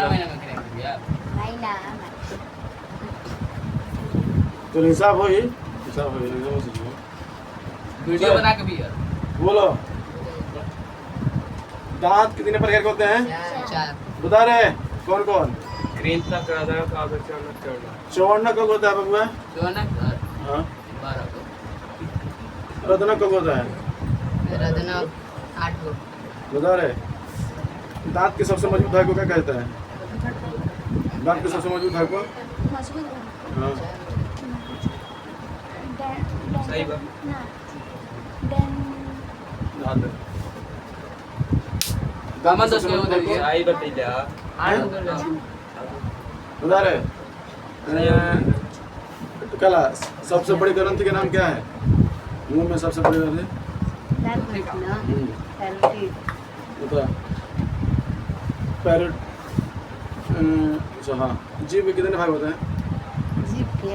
महीना में करेंगे भैया। महीना तो हिसाब हो ही वीडियो बना के भैया। बोलो। दांत कितने प्रकार के होते हैं? 4 बता रहे कौन कौन? कृंतक, रदक, अवचरण, चौड़क। चौवर्ण कब होता है बबुआ? जो ना घर हाँ। 12 को रत्न कब होता है? रदना 8 को। बता रहे दांत के सबसे मजबूत भाग को क्या कहता है? दांत के सबसे मजबूत भाग को? मजबूत हाँ। सही बात। ना देन दांत कामन के दस सबसे के मजबूत होता भाग को? है। आई बतैया। 8 को कर बता रहे तो कला सबसे बड़ी ग्रंथि का नाम क्या है? मुंह में सबसे बड़ी ग्रंथि? बता। पैरेट। अच्छा हाँ। जीभ के कितने भाग होते हैं? जीप के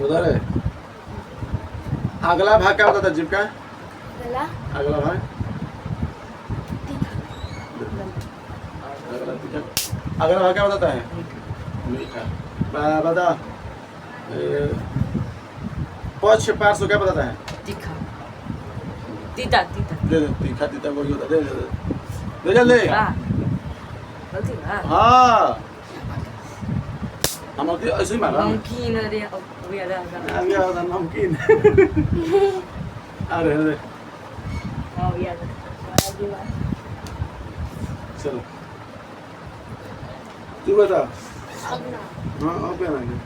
बता रहे अगला भाग क्या होता था जीभ का? गला अगला भाग अगला भाग क्या बताता है? मीठा। बता पक्ष पार्श्व क्या बताता है? तीखा तीता तीता दे दे तीखा तीता वही होता है। दे दे दे जल्दी। गलती ना हाँ हम होती ऐसे ही मारा नमकीन अरे अब याद आ आ गया होता नमकीन। अरे अरे हां याद चलो तू बता। अपना हाँ अब क्या नाम है?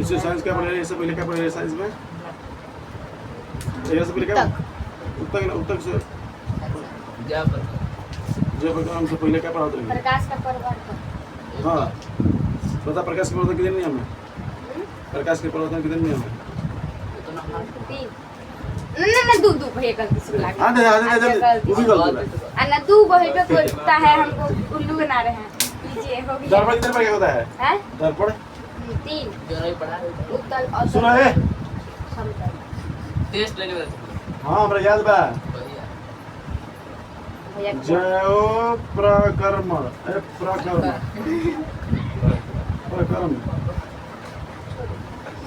इससे साइंस क्या पढ़ रहे हैं? इससे पहले क्या पढ़ रहे हैं साइंस में? ये से पहले क्या? उत्तक ना उत्तक से जा पर जब हम से पहले क्या पढ़ाते थे? प्रकाश का परिवर्तन हाँ बता प्रकाश के परिवर्तन कितने नियम है? प्रकाश के परिवर्तन कितने नियम है? तो ना तीन ना दू दू भैया गलती से लगा हाँ दे वो भी गलत है। अन्ना दू बहिट बोलता है हमको उल्लू बना रहे हैं लीजिए हो गया दर्पण कितने प्रकार का होता है? हैं दर्पण 3 जो नहीं पढ़ा उत्तल और सुनो है? समतल टेस्ट लेने वाला हाँ हमरा याद बा। बढ़िया भैया जयो प्रकर्मण प्रकर्म प्रकर्म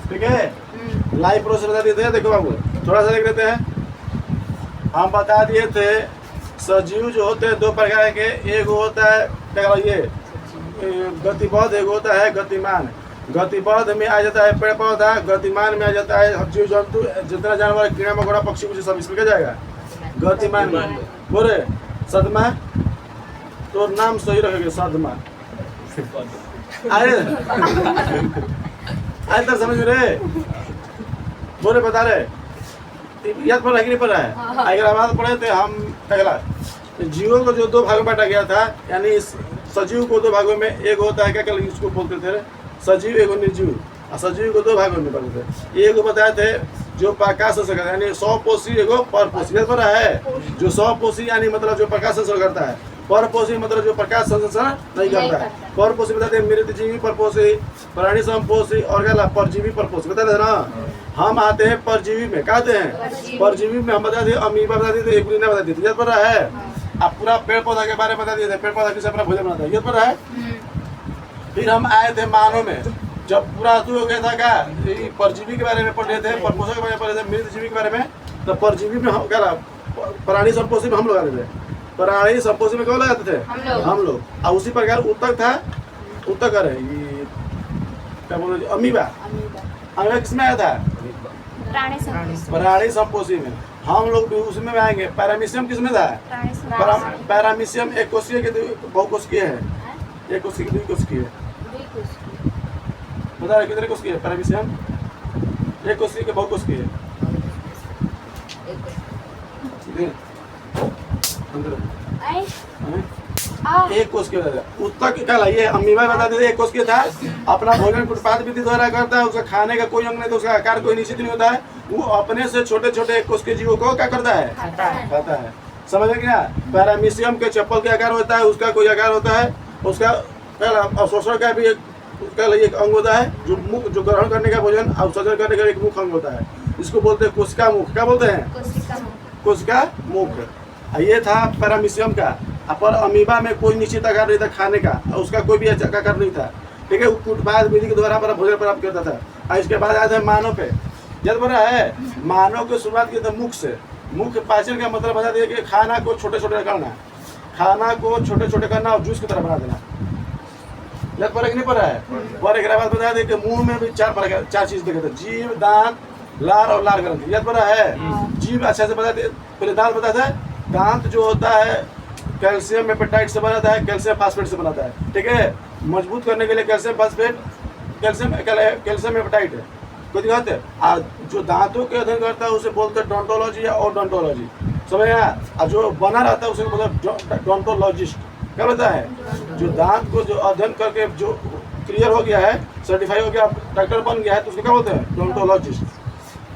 ठीक है। लाइव प्रोसेस बता दिए थे। देखो बाबू थोड़ा सा देख लेते हैं। हम बता दिए थे सजीव जो होते हैं 2 प्रकार के। एक होता है क्या ये गतिबद्ध, एक होता है गतिमान। गतिबद्ध में आ जाता है पेड़ पौधा, गतिमान में आ जाता है जीव जंतु, जितना जानवर कीड़ा मकोड़ा पक्षी कुछ सब इसमें क्या जाएगा गतिमान में। बोले सदमा तो नाम सही रहेगा सदमा। अरे आज तक समझ में रहे? बोले बता रहे याद पड़ रहा है कि नहीं पड़ रहा है? अगर आवाज पढ़े थे हम पहला जीवों को जो 2 भागों में बांटा गया था, यानी सजीव को 2 भागों में। एक होता है क्या क्या इसको बोलते थे सजीव, एक निर्जीव। और सजीव को 2 भागों में बांटे थे। एक बताए थे जो प्रकाश संश्लेषण करता है यानी 100पोषी, एगो परपोषी। याद पड़ रहा है? जो 100पोषी यानी मतलब जो प्रकाश संश्लेषण करता है, परपोषी मतलब जो प्रकाश संश्लेषण नहीं करता है। परपोषी बताते हैं मृतजीवी परपोषी, प्राणी समपोषी और क्या परजीवी परपोषी बताते हैं ना। हम आते हैं परजीवी में। कहते हैं परजीवी में हम बताते हैं अमीबा बता दिए थे, एकुलिना बता दिए थे। याद पड़ रहा है? अब पूरा पेड़ पौधा के बारे में बता दिए थे। पेड़ पौधा किसे अपना भोजन बनाता है। याद पड़ रहा है? फिर हम आए थे मानव में। जब पूरा शुरू हो गया था क्या परजीवी के बारे में पढ़ रहे थे, परपोषक के बारे में पढ़ रहे थे, मृतजीवी के बारे में। तो परजीवी में हम क्या प्राणी संपोषी में हम लोग आते थे। प्राणी संपोषी में कौन लगाते थे? हम लोग। और उसी प्रकार उत्तक था। उत्तक है ये क्या बोलो अमीबा। अमीबा किसमें आया था? प्राणी संपोषी में। हम लोग भी उसमें आएंगे। पैरामीशियम किसमें था? पैरामीशियम एक कोशिकीय के बहुकोशिकीय है। एक कोशिकीय की 2 कोशिकीय है। बता रहे कितने कोशिकीय है पैरामीशियम? एक कोशिकीय के बहुकोशिकीय है। एक कोशिकीय उत्तक क्या ये अमीबा बता देते। एक कोशिकीय था। अपना भोजन उत्पाद विधि द्वारा करता है। उसका खाने का कोई अंग नहीं, तो उसका आकार कोई निश्चित नहीं होता है। वो अपने से छोटे छोटे कोशिकीय जीवों को क्या करता है? खाता है। समझ गए क्या? पैरामीशियम के चप्पल के आकार होता है, उसका कोई आकार होता है। उसका अवशोषण का भी उसका एक अंग होता है जो मुख जो ग्रहण करने का भोजन अवशोषण करने का एक मुख्य अंग होता है। इसको बोलते हैं कोशिका मुख। क्या बोलते हैं? कोशिका कोशिका मुख। ये था पैरामीशियम का। पर अमीबा में कोई निश्चित आकार नहीं था खाने का, उसका कोई भी आकार नहीं था। ठीक है, उत्पाद विधि के द्वारा भोजन प्राप्त करता था। और इसके बाद आए थे मानव पे। याद पड़ा है? मानव की शुरुआत की थी मुख से। मुख पाचन का मतलब बता दिया कि खाना को छोटे छोटे करना, खाना को छोटे छोटे करना और जूस की तरह बना देना। याद पड़ा कि नहीं पड़ा है? और एक बात बता दें कि मुंह में भी चार चीज देखे थे, जीभ, दांत, लार और लार ग्रंथि। याद पड़ा है? जीभ अच्छा से बता दे, पहले दांत बता था। दांत जो होता है कैल्शियम एपेटाइट से बनाता है, कैल्शियम फास्फेट से बनाता है। ठीक है, मजबूत करने के लिए कैल्शियम फास्फेट, कैल्शियम एपेटाइट है। कोई दिक्कत है? आज जो दांतों के अध्ययन करता है उसे बोलते हैं डोंटोलॉजी या ओडोंटोलॉजी। समझ आया? और जो बना रहता है उसे बोलते हैं डोंटोलॉजिस्ट। क्या होता है? जो दांत को जो अध्ययन करके जो क्लियर हो गया है, सर्टिफाई हो गया, डॉक्टर बन गया है, तो उसको क्या बोलते हैं? डोंटोलॉजिस्ट।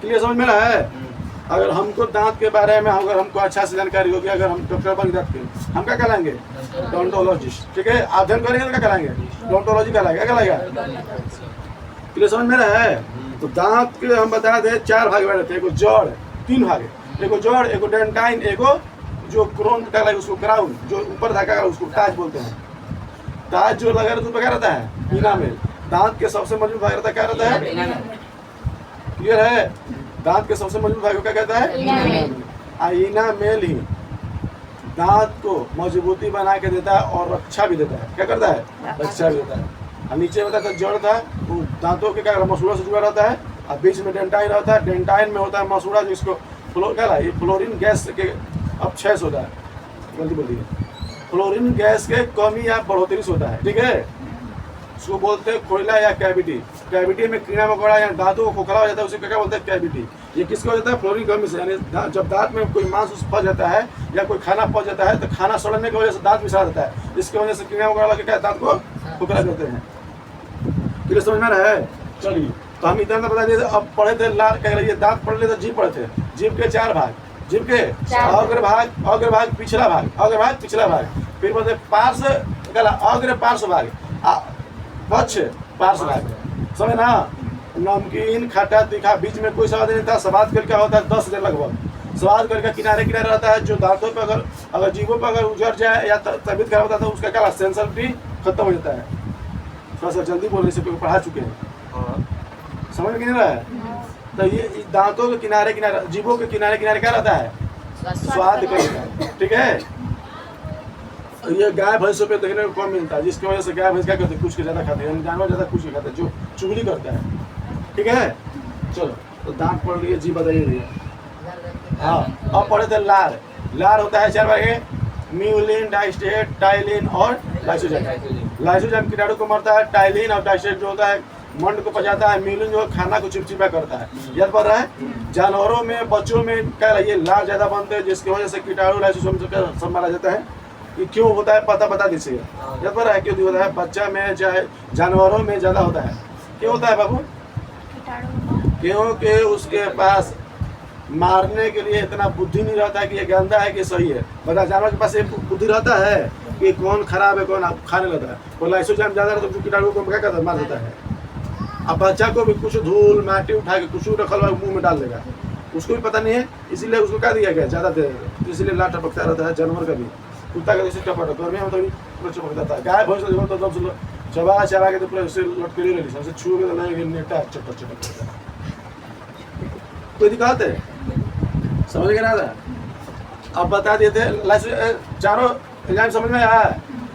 क्लियर समझ में रहा है? अगर हमको दांत के बारे में अगर हमको अच्छा से जानकारी होगी, अगर हम डॉक्टर बन जाते हैं, हम क्या कहलाएंगे? डोंटोलॉजिस्ट। ठीक है, अध्ययन करेंगे तो क्या कहलाएंगे? डोंटोलॉजी कहलाएगा। क्या कहलाएगा? क्लियर समझ में रहा है? तो दांत के हम बता दें 4 भाग रहते हैं। एगो जड़, 3 भाग, एगो जड़, एगो डेंटाइन, एगो जो क्रोन का लगे उसको क्राउन, जो ऊपर धागा उसको ताज बोलते हैं। ताज जो लगा रहता है उसमें क्या रहता है? इनामेल। दांत के सबसे मजबूत भाग रहता है, क्या रहता है? क्लियर है? दांत के सबसे मजबूत भाग को क्या कहता है? इनामेल ही दांत को मजबूती बना के देता है और रक्षा भी देता है। क्या करता है? रक्षा भी देता है। और नीचे बताया था जड़ था, वो दांतों के क्या मसूड़ा से जुड़ा रहता है, और बीच में डेंटाइन रहता है। डेंटाइन में होता है मसूड़ा, जिसको ये फ्लोरीन गैस के अपक्षय होता है, जल्दी बोलिए, फ्लोरीन गैस के कमी या बढ़ोतरी से होता है। ठीक है, उसको बोलते हैं खोखला या कैविटी। कैविटी में कीड़ा मकोड़ा या दांतों को खोखला हो जाता है, उसे क्या बोलते हैं? कैविटी। ये किसको हो जाता है? फ्लोरीन कमी से। यानी जब दांत में कोई मांस फंस जाता है या कोई खाना फंस जाता है, तो खाना सड़ने की वजह से दांत विसरा जाता है। इसकी वजह से कीड़ा मकोड़ा लगे क्या दांत को खोखला करते हैं। फिर समझ में रहा है? चलिए, तो हम इतना बता दिए। अब पढ़े थे लार, कह रही है दांत पढ़ ले तो जीभ पढ़े थे। जीभ के 4 भाग, जीभ के अग्रभाग, पिछला भाग, अग्रभाग, पिछला भाग। फिर बोलते पार्श्व, अग्र पार्श्व भाग, पक्ष पार्श्व भाग। समझ ना? नमकीन, खट्टा, तीखा, बीच में कोई स्वाद नहीं था। स्वाद करके होता है 10 लगभग। स्वाद करके किनारे किनारे रहता है, जो दांतों पे अगर जीभों पर अगर उजड़ जाए या तबीयत खराब होता है तो उसका क्या सेंसिटिविटी खत्म हो जाता है। थोड़ा सा जल्दी बोलने से पढ़ा चुके हैं, समझ में नहीं रहा है? तो ये दांतों के किनारे किनारे, जीभों के किनारे किनारे क्या रहता है? स्वाद करता है। ठीक है, ये गाय भैंसों पे देखने को कम मिलता है, जिसकी वजह से गाय भैंस क्या करते हैं? कुछ के ज़्यादा खाते हैं, जानवर ज़्यादा कुछ के खाते हैं, जो चुगली करता है। ठीक है, चलो, तो दांत पढ़ लिए, जी बताइए। हाँ, अब पढ़े थे लार। लार होता है 4 भाग, म्यूलिन, डाइस्टेट, टाइलिन और लाइसोजाइम। लाइसोजाइम कीटाणु को मारता है। टाइलिन और डाइस्टेट जो होता है मंड को पचाता है। म्यूलिन जो खाना को चिपचिपा करता है। याद पड़ रहा है? जानवरों में, बच्चों में क्या ये लार ज़्यादा बनते हैं, जिसकी वजह से कीटाणु लाइसोजाइम सब मारा जाता है। ये क्यों होता है पता बता दीजिए। याद पड़ रहा है? क्यों होता है? बच्चा में चाहे जानवरों में ज़्यादा होता है। क्यों होता है बाबू? क्योंकि उसके पास मारने के लिए इतना बुद्धि नहीं रहता है कि ये गंदा है कि सही है। बता, जानवर के पास ये बुद्धि रहता है कि कौन खराब है, कौन खाने लगता है। और लाइसोजाइम ज़्यादा रहता है तो कीटाणु को क्या करता है? मार देता है। अब बच्चा को भी कुछ धूल माटी उठा के कुछ रखल हुआ मुँह में डाल देगा, उसको भी पता नहीं है, इसीलिए उसको क्या दिया गया ज़्यादा देर, इसीलिए लाट टपकता रहता है। जानवर का भी, कुत्ता का जैसे टपक, गर्मी में तो पूरा चपकता है। गाय भैंस तो एकदम से चबा चबा के तो पूरा उससे लटके रही, सबसे छू के लगेगा नेटा चटक चटक करता है। कोई दिक्कत है? समझ गया ना? अब बता दिए थे चारों एंजाइम समझ में आया?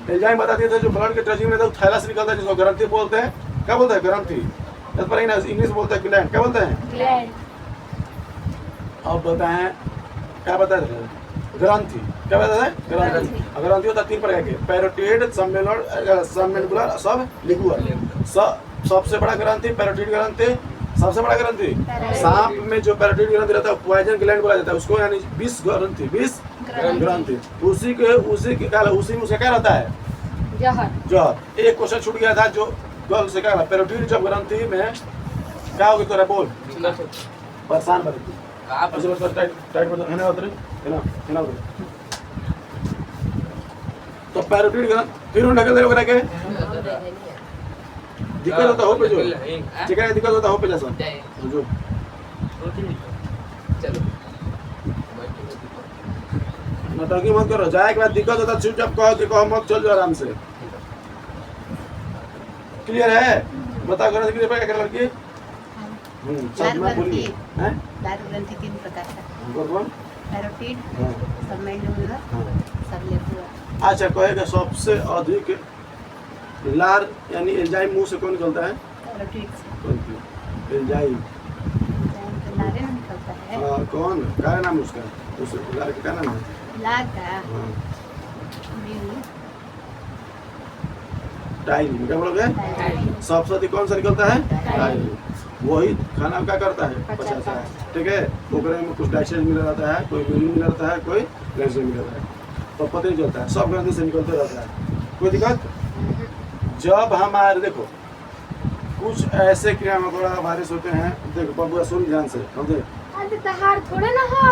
एंजाइम बता दिए थे जो ब्लड के ट्रेजिंग में थैला से निकलता है, जिसको ग्रंथि बोलते हैं। क्या बोलते हैं? ग्रंथि। पर इंग्लिश बोलते हैं ग्लैंड। क्या बोलते हैं? अब बताएं क्या बताए थे? ग्रंथि। क्या बताते हैं? ग्रंथि। ग्रंथि होता है 3 प्रकार के, पैरोटिड, सबमेंडुलर, सब लिगुअर। सबसे बड़ा ग्रंथि पैरोटिड ग्रंथि। सबसे बड़ा ग्रंथि सांप में जो पैरोटिड ग्रंथि रहता है पॉइजन ग्लैंड बोला जाता है उसको, यानी 20 ग्रंथि, 20 ग्रंथि। उसी में उसका क्या रहता है? जहर। एक क्वेश्चन छूट गया था जो गल से क्या, पैरोटिड जब ग्रंथि में क्या होगी तो बोल परेशान बनेगी। तो पैरोटिड ग्रंथि फिर ढकल दे के दिक्कत होता हो पे जो दिक्कत होता हो पे जैसा जो चलो नौटंकी मत करो, जाए के बाद दिक्कत होता चुपचाप कहो कि कहो मत, चल जाओ आराम से। क्लियर है? बता करो क्लियर है क्या लड़की? सब में बोलिए हैं? दारू ग्रंथि 3 प्रकार का। कौन? पैरोटिड, हाँ सबमेंडुलर, हाँ। सबलेकुलर। अच्छा कहेगा सबसे अधिक लार यानी एंजाइम मुंह से कौन निकलता है? पैरोटिड से कौन सी? एंजाइम। एंजाइम के लारे में निकलता है। कौन? क्या नाम उसका? उस लार का क्या नाम है? लार का हाँ। मील टाइम क्या बोलोगे? टाइम। सबसे अधिक कौन सा निकलता है? टाइम। टाइम। वही खाना क्या करता है? पचाता है। ठीक है, ओकरे में कुछ डाइजेशन मिला रहता है, कोई मिनरल मिला रहता है, कोई कैल्शियम मिला रहता है, तो पता ही चलता है, सब ग्रंथि से निकलते रहता है। कोई दिक्कत? जब हमारे देखो कुछ ऐसे कीड़ा मकोड़ा वायरस होते हैं, देखो बबुआ सुन ध्यान से, हम देख अरे तहार थोड़े ना हो।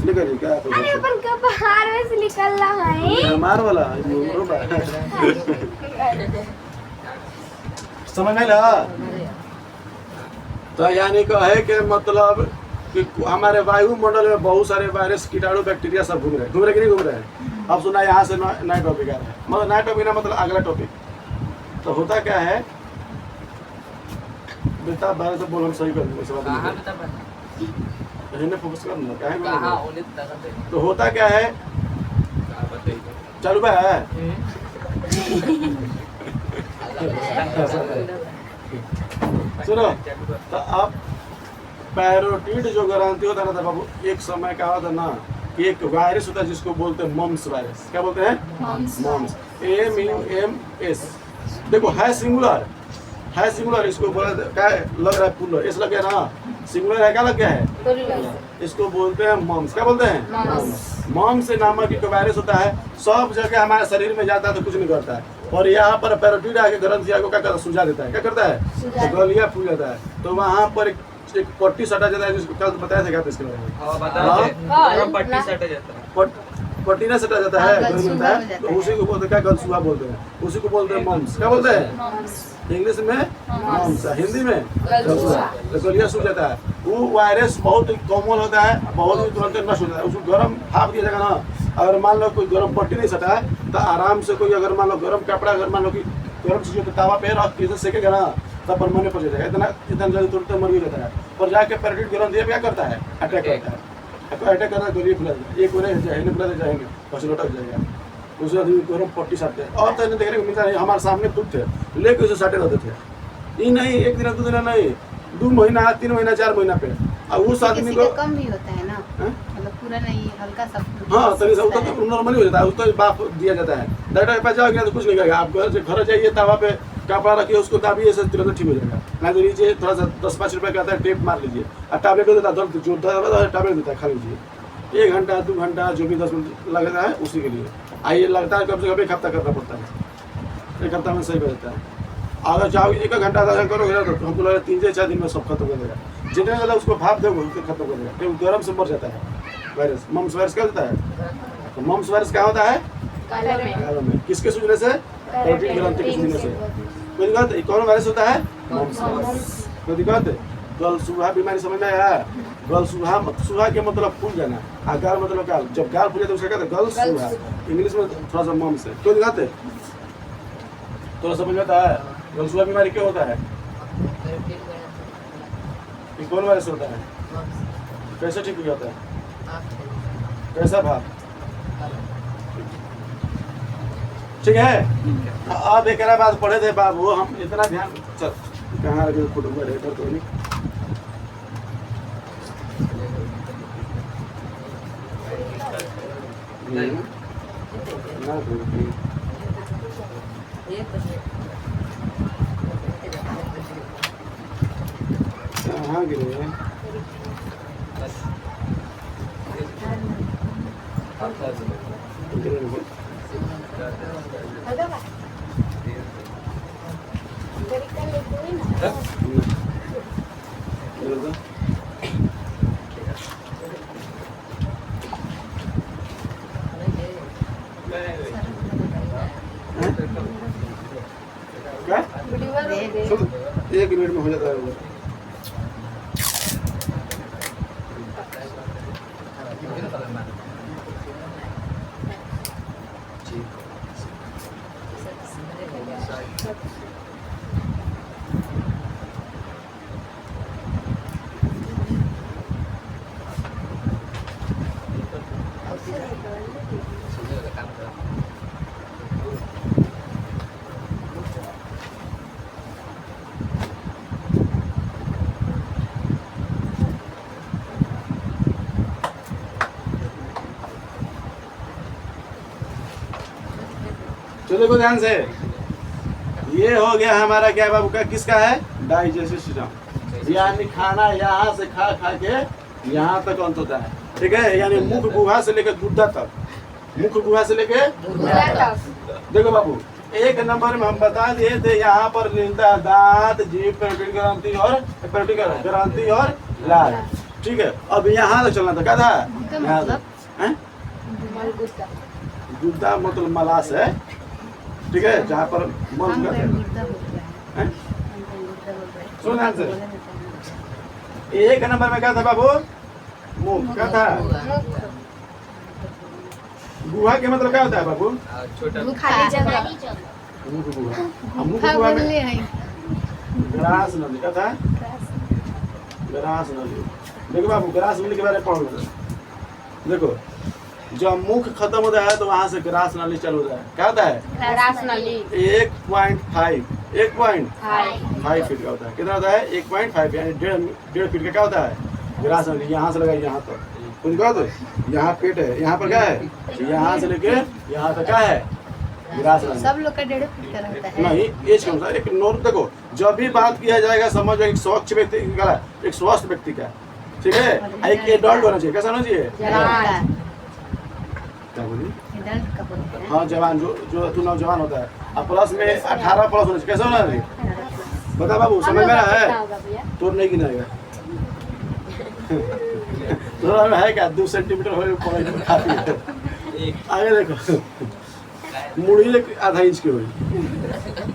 निकल क्या तो अरे अपन का बाहर में से निकल रहा है। मार वाला समझ में लगा? तो यानी कहे के मतलब कि हमारे वायुमंडल में बहुत सारे वायरस कीटाणु बैक्टीरिया सब घूम रहे कि नहीं घूम रहे हैं? अब सुना यहाँ से नया टॉपिक आ रहा है, मतलब नया टॉपिक ना मतलब अगला टॉपिक। तो होता क्या है बेटा, बारे से बोल हम सही कर दूंगा, सब कहाँ आदमी बता बता को। फोकस कर ना, काहे कहाँ बोल? ओले तक तो होता क्या है, चालू बा है सुनो। तो अब पैरोटिड जो ग्रंथि होता है ना बाबू, एक समय क्या होता ना कि एक वायरस होता है जिसको बोलते हैं मम्स वायरस। क्या बोलते हैं? मम्स। MUMS। देखो है सिंगुलर, है सिंगुलर, इसको बोला क्या लग रहा है पुलर, इस लग गया ना, सिंगुलर है, क्या लग गया है? इसको बोलते हैं मम्स। क्या बोलते हैं? मम्स नामक एक वायरस होता है, सब जगह हमारे शरीर में जाता है तो कुछ नहीं करता है, और यहाँ पर पैरोटिड आके ग्रंथि को क्या करता है? सुझा देता है। क्या करता है? तो गलिया फूल जाता है, तो वहाँ पर एक पट्टी सटा जाता है, जिसको कल बताया था क्या था इसके बारे में? हाँ बता दे, पट्टी सटा जाता है। पट्टी ना सटा जाता है, हाँ, गर्म होता गलसूहा हो है, जाता तो उसी को बोलते हैं क्या? गलसूहा बोलते हैं, उसी को बोलते हैं मम्स। क्या बोलते हैं? इंग्लिश में मम्स, हिंदी में गलसूहा। तो गलिया सूख जाता है। वो वायरस बहुत ही कोमल होता है, बहुत ही तुरंत नष्ट हो जाता है। उसको गर्म भाप दिया जाएगा ना, अगर मान लो कोई गर्म पट्टी नहीं सटा है तो आराम से कोई अगर मान लो गर्म कपड़ा, अगर मान लो कि गर्म चीज़ों को तावा पे रख के सेकेगा ना, तब पर मरने पर जाएगा, इतना जल्दी तुरंत मर जाता है। और जाके पैरोटिड ग्रंथि क्या करता है? अटैक करता है। अटैक करता है, गलिया फुला जाता है, एक होने जाएंगे फुला जाएंगे, बस लटक जाएगा। उसे आदमी गर्म पट्टी साटते हैं, और तो देखने को मिलता है, हमारे सामने खुद थे लेके उसे साटे रहते थे। ये नहीं एक दिन 2 दिन नहीं, 2 महीना 3 महीना 4 महीना पे। और उस आदमी किसी को का कम भी होता है ना, हैं? मतलब पूरा नहीं, हल्का सा। हाँ तभी से उतना तो नॉर्मली हो जाता है, उसको बाप दिया जाता है। डॉक्टर के पास जाओगे ना तो कुछ नहीं करेगा, आप घर जाइए, तवा पे कपड़ा रखिए, उसको दाबिए, ऐसे तुरंत ठीक हो जाएगा। ना तो नीचे थोड़ा सा 10-5 रुपये का आता है, टेप मार लीजिए, और टैबलेट देता है, दर्द जो टैबलेट देता है, खा लीजिए। 1 घंटा 2 घंटा जो भी 10 मिनट लगता है उसी के लिए। आइए लगता है कम से कम 1 हफ्ता करना पड़ता है, 1 हफ्ता में सही हो जाता है। अगर चाहो 1 घंटा आधा घंटा करोगे ना तो हमको लग रहा है 3 से 4 दिन में सब खत्म कर देगा। जितने ज़्यादा उसको भाप दोगे उतने खत्म कर देगा, क्योंकि गर्म से मर जाता है वायरस। मम्स वायरस क्या होता है? तो मम्स वायरस क्या होता है? गालों में। किसके सूजने से? पैरोटिड ग्रंथि के सूजने से। कोई दिक्कत? कौन वायरस होता है? Mumps virus. कोई दिक्कत? गलसूहा बीमारी समझ में आया? गलसूहा, सूहा के मतलब फूल जाना, और गाल मतलब गाल, जब गाल फूल जाता है उसका कहते हैं गलसूहा। इंग्लिश में थोड़ा सा मम्स है। कोई दिक्कत है? थोड़ा समझ में आता है? गलसूहा बीमारी क्यों होता है? ये कौन वायरस होता है? कैसे ठीक हो जाता है? कैसा भाव? ठीक है। अब एक बात पढ़े थे बाबू, हम इतना ध्यान, चल कहाँ लगे फोटो में इधर तो नहीं। ना कहाँ गिरे? क्या? 1 मिनट में हो जाता है वो। तो देखो ध्यान से, ये हो गया हमारा क्या बाबू का, किसका है, डाइजेस्टिव सिस्टम, यानी खाना यहाँ से खा खा के यहाँ तक अंत होता है, ठीक है, यानी मुख गुहा से लेकर गुद्दा तक, मुख गुहा से लेके देखो बाबू, एक नंबर में हम बता दिए थे यहाँ पर मिलता है दांत, जीभ, पेरोटिड ग्रंथि और पेरोटिड ग्रंथि और लार, ठीक है। अब यहाँ तक चलना था, क्या था, यहाँ तक, हैं? गुद्दा मतलब मलास है, ठीक है, जहाँ पर मल हम गुदा गुर्दा बोल रहे हैं। है। गुर्दा बोल रहे हैं। सुन ध्यान से। बोला जाता है। एक नंबर में क्या था बाबू, मुख, क्या था, गुहा के मतलब क्या होता है बाबू, छोटा खाली जगह मुख गुहा, हम मुख हाँ, गुहा बोल में रहे हैं। ग्रास नली, क्या था, ग्रास नली, देखो बाबू ग्रास नली के बारे में पढ़ लो, देखो जब मुख खत्म होता है तो वहां से ग्रास नली चालू होता है, क्या होता है, रास नली 1.5 फीट का होता है, कितना होता है, 1.5 यानी डेढ़ फीट का क्या होता है, ग्रास नली, यहाँ से लगा यहाँ तक, कुछ कहो तो यहाँ पेट है, यहाँ पर क्या है, यहाँ से लेके यहाँ तक क्या है, ग्रास नली। सब लोग का 1.5 फीट का रहता है। नहीं एज के अनुसार, एक नोट देखो, जब भी बात किया जाएगा समझ एक स्वच्छ व्यक्ति का, एक स्वस्थ व्यक्ति का, ठीक है, एक एडल्ट होना चाहिए, कैसा होना चाहिए, जवान क्या बोली, एडल्ट का बोलते हैं। हाँ जवान, जो तू नौजवान होता है, अब प्लस में 18 प्लस होना चाहिए, कैसा होना चाहिए, बता बाबू, समझ में रहा है, तो नहीं गिनाएगा थोड़ा में है क्या, 2 सेंटीमीटर हो काफी है, आगे देखो, मुड़ी एक आधा इंच की हुई,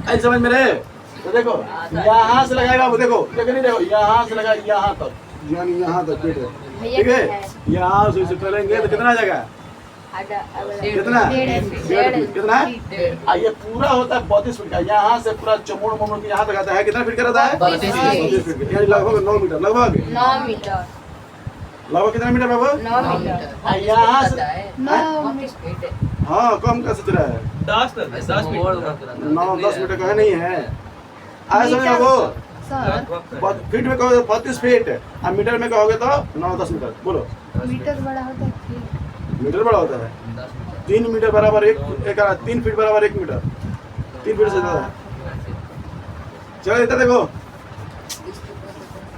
ऐसे समझ में रहे, तो देखो यहाँ से लगाएगा वो, देखो देखो नहीं, देखो यहाँ से लगा यहाँ तक, यानी यहाँ तक पेट है, ठीक है, यहाँ से इसे करेंगे तो कितना आ जाएगा, कितना, 1.5 फीट, कितना, ये पूरा होता है 32 फीट का, यहाँ से पूरा चमोड़ मोड़ के यहाँ तक आता है, कितना फीट का रहता है, 32 फीट का, यानी लगभग 9 मीटर, लगभग 9 मीटर कितना मीटर बाबू, 9 मीटर यहाँ से, 9 मीटर। हाँ कम कैसे चला है, 10 9-10 मीटर का नहीं है, आए समझ वो सर फीट में कहोगे 32 फीट, और मीटर में कहोगे तो 9-10 मीटर, बोलो मीटर बड़ा होता है कि मीटर बड़ा होता है, 3 मीटर बराबर एक 3 फीट बराबर 1 मीटर, 3 फीट से ज्यादा है, चलो इधर देखो,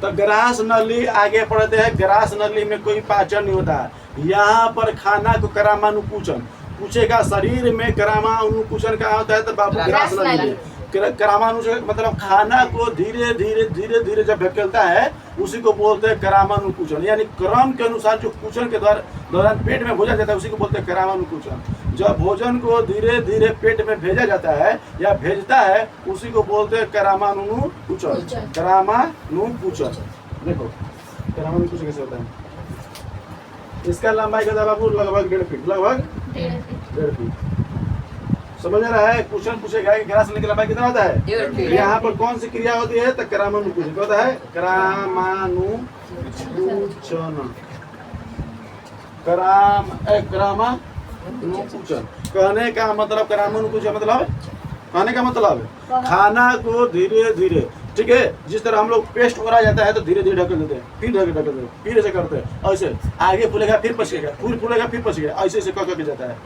तो ग्रास नली आगे पढ़ते हैं, ग्रास नली में कोई पाचन नहीं होता है, यहाँ पर खाना को करामानुकुचन, पूछेगा शरीर में करामानुकुचन क्या होता है, तो बाबू ग्रास नली, करामानुकुचन मतलब खाना को धीरे धीरे धीरे धीरे जब धकेलता है उसी को बोलते हैं करामानुकुचन, यानी क्रम के अनुसार जो कुचन के दौरान पेट में भोजन जाता है उसी को बोलते हैं करामानुकुचन, जब भोजन को धीरे धीरे पेट में भेजा जाता है या भेजता है उसी को बोलते हैं करामानुकुचन, करामानुकुचन। देखो करामानुकुचन कैसे होता है, इसका लंबाई का बाबू लगभग 1.5 फीट, लगभग 1.5 फीट, समझ में रहा है, क्वेश्चन पूछेगा कि ग्रास नली की लंबाई कितना होता है, 1.5 फीट, यहाँ पर कौन सी क्रिया होती है, तो करामानुकुचन, क्या होता है, करामानुकुचन, करामानुकुचन, कहने का मतलब, करामानुकुचन मतलब, कहने का मतलब खाना को धीरे धीरे, ठीक है, जिस तरह हम लोग पेस्ट हो रहा जाता है तो धीरे धीरे ढक देते हैं, फिर ढक देते हैं, फिर ऐसे करते हैं, ऐसे आगे फूलेगा फिर पचेगा, फिर फूलेगा फिर पचेगा, ऐसे ऐसे करके जाता है,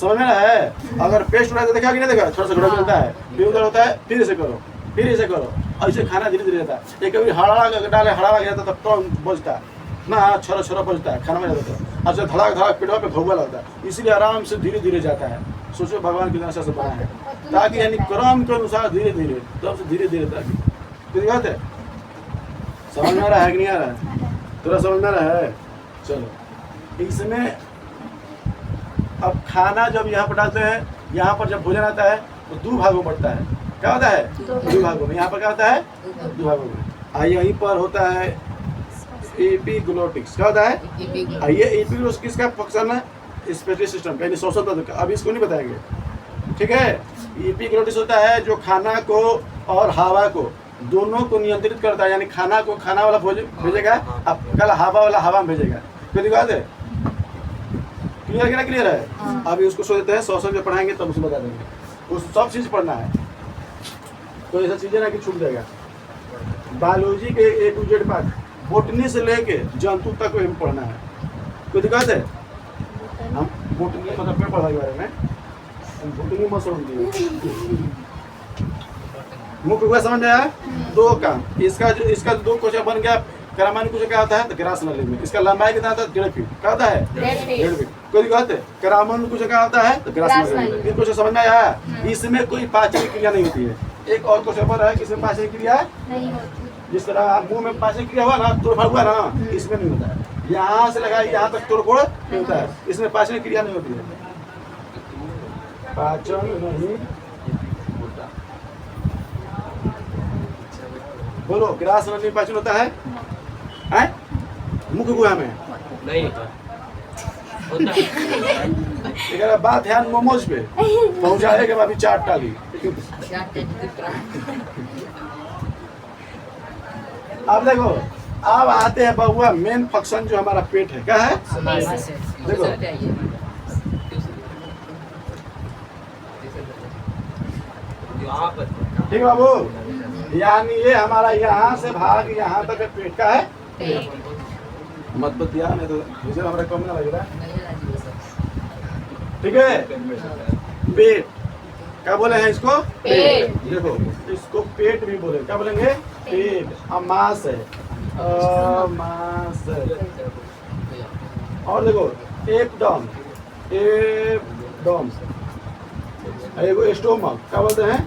समझ में रहा है। अगर पेस्ट हो रहा है तो देखा कि नहीं देखा, थोड़ा सा घोड़ा मिलता है, फिर उधर होता है, फिर ऐसे करो, फिर ऐसे करो, ऐसे खाना धीरे धीरे जाता है, एक कभी हड़ा डाले, हड़ा लग जाता तब टोन बजता है ना, छोरा छोरा बजता है, खाना में जाता है, अच्छा धड़ाक धड़ाक पेटवा पे भगवा लगता है, इसलिए आराम से धीरे धीरे जाता है, सोचो भगवान कितना अच्छा से बना है, ताकि यानी क्रम के अनुसार धीरे धीरे, तब से धीरे धीरे ताकि, कितनी बात है, समझ में आ रहा है कि नहीं आ रहा है, थोड़ा समझ में आ रहा है, चलो इसमें अब खाना जब यहाँ पर डालते हैं, यहाँ पर जब भोजन आता है तो 2 भागों में बढ़ता है, क्या होता है, 2 भागों में, यहाँ पर क्या होता है, 2 भागों में, यहीं पर होता है एपिग्लोटिक्स, क्या होता है, ये एपिग्लोटिक्स किसका फंक्शन है, रेस्पिरेटरी सिस्टम यानी श्वसन तंत्र, अभी इसको नहीं बताएंगे, ठीक है। एपिग्लोटिक्स होता है जो खाना को और हवा को दोनों को नियंत्रित करता है, यानी खाना को खाना वाला भेजेगा, अब कल हवा वाला हवा में भेजेगा, कोई बात है, क्लियर क्या क्लियर है, अभी उसको सो देते हैं, श्वसन जो पढ़ाएंगे तब उसको बता देंगे, उस सब चीज पढ़ना है, तो ऐसा चीजें ना कि छूट जाएगा, बायोलॉजी के A to Z part, botany से लेके जंतु तक को हमें पढ़ना है, कोई दिक्कत है, हम बोटनी मतलब पेड़ पौधा के बारे में भुटनी मशरूम दी मुख्य हुआ समझ में आया। दो काम इसका दो क्वेश्चन बन गया। करामानी कुछ क्या होता है तो ग्रास नली में इसका लंबाई कितना होता है 1.5 फीट क्या होता है 1.5 फीट। कोई कहते करामानी कुछ क्या होता है तो ग्रास नली में। क्वेश्चन समझ में आया। इसमें कोई पाचन क्रिया नहीं होती है। एक और क्वेश्चन पर है कि इसमें पाचन क्रिया नहीं होती। जिस तरह मुंह में पाचन क्रिया हुआ ना तोड़ हुआ ना इसमें नहीं होता है। यहाँ से लगा यहाँ तक तोड़ फोड़ नहीं होता है। इसमें पाचन क्रिया नहीं होती है। पाचन नहीं होता। बोलो ग्रास नली पाचन होता है मुख्य गुहा में नहीं होता है। बात ध्यान मोमोज पे पहुंचाने के बाद भी चाट डाली। अब देखो अब आते हैं बहुआ मेन फंक्शन जो हमारा पेट है क्या है। देखो ठीक है बाबू यानी ये हमारा यहाँ से भाग यहाँ तक पेट का है। मत बतिया नहीं तो मुझे हमारा कम ना लगेगा। ठीक है पेट क्या बोले हैं इसको पेट। देखो इसको पेट भी बोले क्या बोलेंगे पेट। अमास है अमास है। और देखो एपडम एपडम एगो स्टोमक क्या बोलते हैं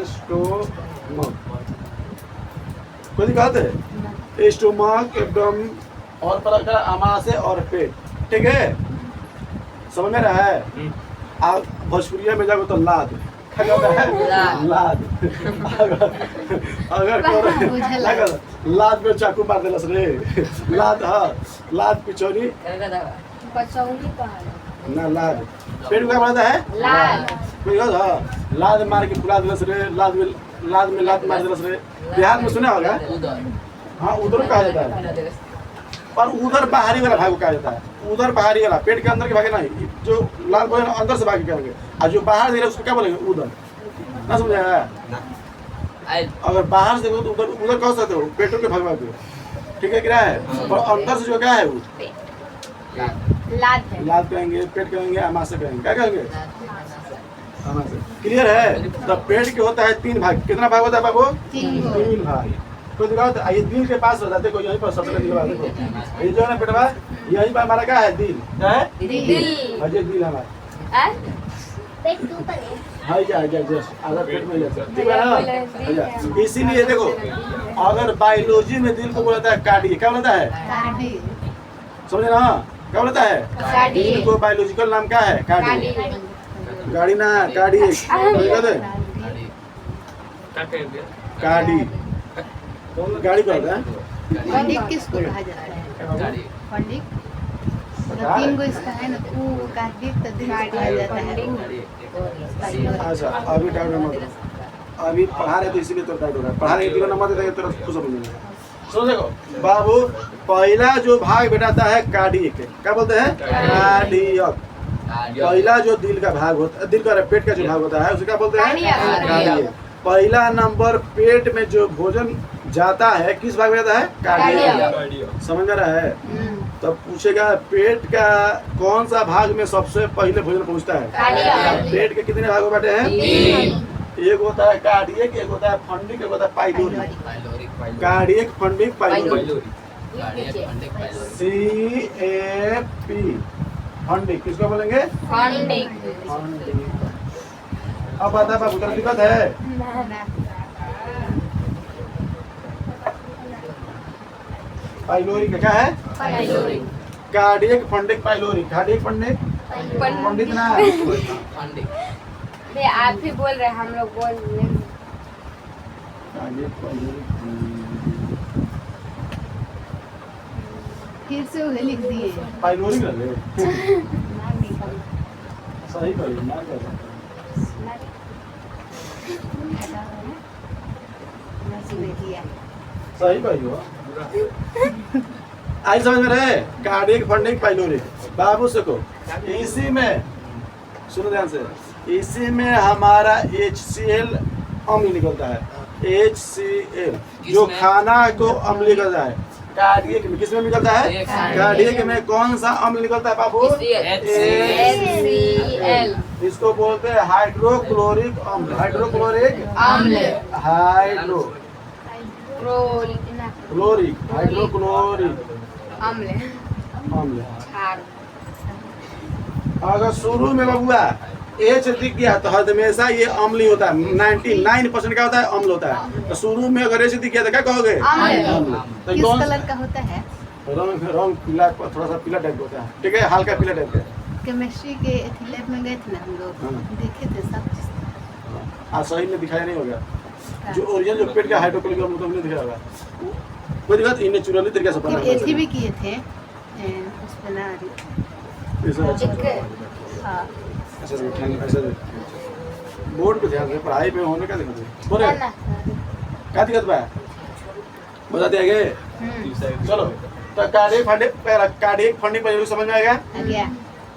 स्टोमक। कोई दिक्कत है स्टोमक एपडम और पर अमास है और पेट। ठीक है समझ में रहा है। आप भोजपुरिया में जाओ तो लाद क्या कहता है लाद। अगर लाद में चाकू मार देलस रे लाद। हाँ लाद पिछोरी ना लाद पेट क्या बोलता है लाद। कोई हाँ लाद मार के फुला देलस रे लाद में लाद मार देलस रे। बिहार में सुना होगा हाँ उधर कहा जाता है। पर उधर बाहरी वाला भाग कहा जाता है। उधर बाहरी वाला पेट के अंदर के भागे नहीं जो लाल बोले अंदर से भाग करेंगे और जो बाहर दे रहे उसको क्या बोलेंगे उधर। ना समझा अगर बाहर से देखो तो उधर उधर कह सकते हो पेटों के भाग भाग। ठीक है क्या है। और अंदर से जो क्या है वो लाद कहेंगे पेट कहेंगे अमाशय कहेंगे क्या कहेंगे अमाशय। क्लियर है। तो पेट के होता है 3 भाग। कितना भाग होता है बाबू 3 भाग। कोई दिक्कत है ये दिल के पास होता है। देखो यहीं पर सबसे दिल देखो ये जो है ना पेटवा यहीं पर हमारा क्या है दिल क्या है दिल। अजय दिल हमारा पेट के ऊपर है। हाँ जा जस्ट अगर पेट में जाता है ठीक है ना। इसीलिए देखो अगर बायोलॉजी में दिल को बोलता है कार्डियक क्या बोलता है समझे ना क्या बोलता है दिल को बायोलॉजिकल नाम क्या है कार्डियक। गाड़ी ना कार्डियक कार्डियक गाड़ी का होता है। पंडित किसको कहा जाता है पंडित 3 गो इसका है ना वो कार्डियक तो दिल को कहा जाता है। अच्छा अभी डाउट नंबर अभी पढ़ा रहे तो इसीलिए तो डाउट हो रहा है। पढ़ा रहे तीनों नंबर देते तो खुश हो जाएंगे। सुनो देखो बाबू पहला जो भाग बैठाता है कार्डियक क्या बोलते हैं कार्डियक। पहला जो दिल का भाग होता है दिल का पेट का जो भाग होता है उसे क्या बोलते हैं कार्डियक। पहला नंबर पेट में जो भोजन जाता है किस भाग में जाता है कार्डियक। समझ में रहा है। तब पूछेगा पेट का कौन सा भाग में सबसे पहले भोजन पहुंचता है। पेट के कितने भागों बैठे हैं 3। एक होता है कार्डियक एक होता है फंडिक एक होता है pyloric. Cardiac fundic pyloric CAP fundic किसको बोलेंगे फंडिक। अब आता है बाबू दिक्कत है। पाइलोरिक क्या है cardiac fundic pyloric. Cardiac fundic पंडित ना आप ही बोल रहे हैं हम लोग बोल रहे हैं। फिर से उन्हें लिख दिए पाइलोरिक रहे सही कहिए ना सही कहिए आई समझ में रहे। कार्डियक फंडिक पाइलोरिक बाबू से को इसी में सुनो ध्यान से इसी में हमारा HCl अम्ल निकलता है। HCl जो खाना को अम्लीय करता है कार्डियक में किसमें निकलता है? कार्डियक में कौन सा अम्ल निकलता है बाबू? HCl। इसको बोलते हैं हाइड्रोक्लोरिक अम्ल। हाइड्रोक्लोरिक हाइड्रोक्लोरिक अम्ल अम्ल। अगर शुरू में बबुआ एच दिख गया तो हमेशा ये अम्ल ही होता है। 99% क्या होता है? अम्ल होता है। तो शुरू में अगर एच दिख गया तो क्या कहोगे? अम्ल। तो किस कौन कलर का होता है? रंग पीला, थोड़ा सा पीला टाइप होता है, ठीक है, हल्का पीला टाइप का। केमिस्ट्री के लैब में गए थे ना हम लोग, देखे थे सब चीज। आज सही में दिखाया नहीं होगा। जो ओरिजिनल जो पेट का हाइड्रोक्लोरिक अम्ल तो हमने दिखाया होगा। कोई दिक्कत नहीं, नेचुरली तरीके से बना फिर एथी भी किए थे उस पे ना हाँ ऐसे बोर्ड पे ध्यान दे, पढ़ाई पे होने का दिक्कत है। बोले क्या दिक्कत बा? बता दिया चलो। तो कार्डियक फंडिंग पर समझ में आएगा। आ गया।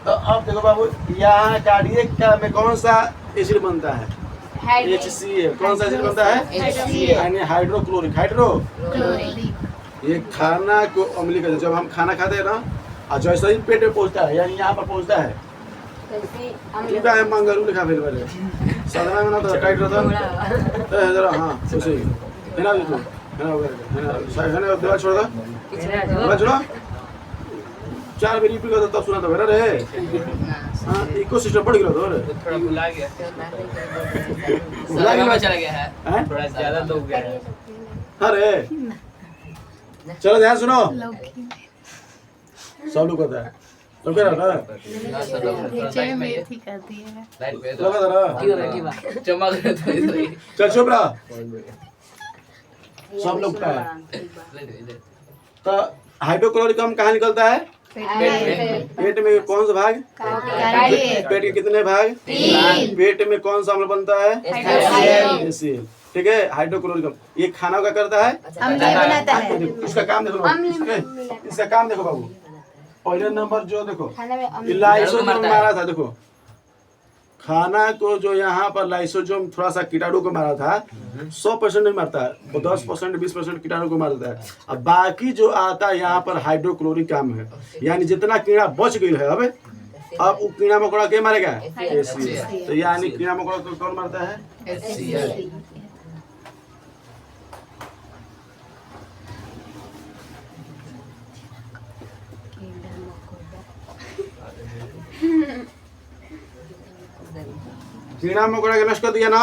तो अब देखो बाबू, यहाँ कार्डियक का में कौन सा एसिड बनता है? HCl। कौन सा एसिड बनता है? यानी हाइड्रोक्लोरिक। क्लोरिक। ये खाना को अम्लीय कहते हैं। जब हम खाना खाते हैं ना, और जैसे ही पेट में पहुंचता है, यानी यहाँ पर पहुंचता है, क्या है मंगरू लिखा फिर वाले साधना में ना तो टाइट रहता है जरा। हाँ ऐसे ही है ना, देखो है ना दवा छोड़ दो, दवा छोड़ो। 4 बार रिपीट करता तब सुना तो मेरा रे। हाँ इकोसिस्टम बढ़ गया तो थोड़ा भुला गया, भुला गया, चला गया है, थोड़ा ज्यादा तो हो गया है। अरे चलो ध्यान सुनो, लौकी सब लोग होता है तो क्या रहता है? जय मेथी कर दिए है। लगा था ना, चमक रहा था इधर। चल चुप रहा। सब लोग का है। तो हाइड्रोक्लोरिक अम्ल कहाँ निकलता है? पेट में कौन सा भाग? पेट के कितने भाग? 3। पेट में कौन सा अम्ल बनता है? HCl। ठीक है, हाइड्रोक्लोरिक अम्ल। ये खाना का करता है, अम्ल बनाता है। इसका काम देखो बाबू, इसका काम देखो बाबू। पहले नंबर जो देखो लाइसोजोम मारा था, देखो खाना को जो यहाँ पर लाइसोजोम थोड़ा सा कीटाणु को मारा था, 100% नहीं मारता है, वो 10% 20% कीटाणु को मारता है। अब बाकी जो आता है यहाँ पर हाइड्रोक्लोरिक अम्ल है, यानी जितना कीड़ा बच गई है अब वो कीड़ा मकोड़ा के मारेगा? HCl। तो यानी कीड़ा मकोड़ा को कौन मारता है? HCl। कीड़ा मकोड़ा के नष्ट कर दिया ना,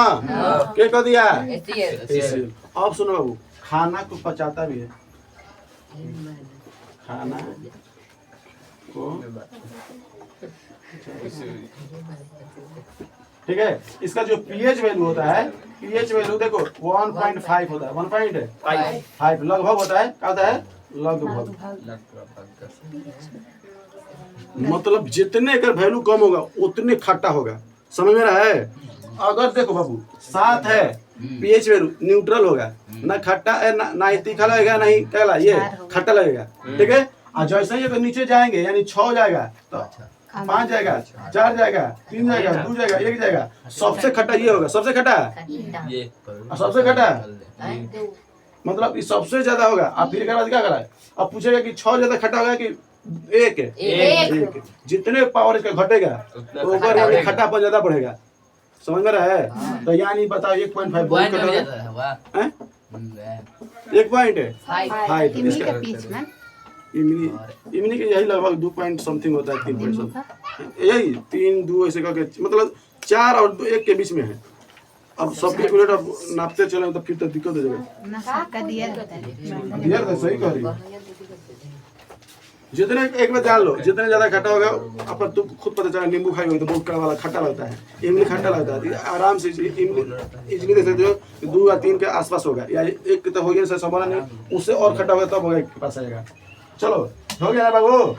क्या कर दिया? HCl। अब सुनो बाबू, खाना को पचाता भी है, खाना को, ठीक है। इसका जो pH वैल्यू होता है, pH वैल्यू देखो 1.5 होता है, 1.5 लगभग होता है। क्या होता है? लगभग। मतलब जितने का वैल्यू कम होगा उतने खट्टा होगा, समझ में रहा है? अगर देखो बाबू 7 है, pH वैल्यू न्यूट्रल होगा, ना खट्टा है ना ही तीखा लगेगा, ना ही क्या ये खट्टा लगेगा, ठीक है। और जैसे ही तो नीचे जाएंगे, यानी 6 जाएगा तो 5 जाएगा, 4 जाएगा, 3 जाएगा, 2 जाएगा, 1 जाएगा। सबसे खट्टा ये होगा, सबसे खट्टा, सबसे खट्टा मतलब ये सबसे ज्यादा होगा। अब फिर क्या करा? अब पूछेगा कि 6 ज्यादा खट्टा होगा कि 1? जितने पावर इसका घटेगा तो ऊपर खट्टापन ज्यादा बढ़ेगा, समझ में रहा है? तो यानी बताओ 1.5 बहुत कट होगा, 1.5 इमनी के यही लगभग 2 पॉइंट समथिंग होता है, 3 पॉइंट समथिंग, यही 3 2 ऐसे करके, मतलब 4 और 1 के बीच में है। अब सब कैलकुलेट अब नापते चले तो फिर तो दिक्कत हो जाएगा। दिया तो सही कह रही है। जितने एक बार जान लो, जितने ज्यादा खट्टा होगा अब तुम खुद पता चला। नींबू खाई तो बहुत कड़ा वाला खट्टा लगता है, इमली खट्टा लगता है, आराम से इमली इजली देख सकते हो 2 या 3 के आसपास होगा, या 1 तो हो गया संभावना नहीं, उससे और खट्टा होगा तब होगा के पास आएगा। चलो हो गया ना बाबू।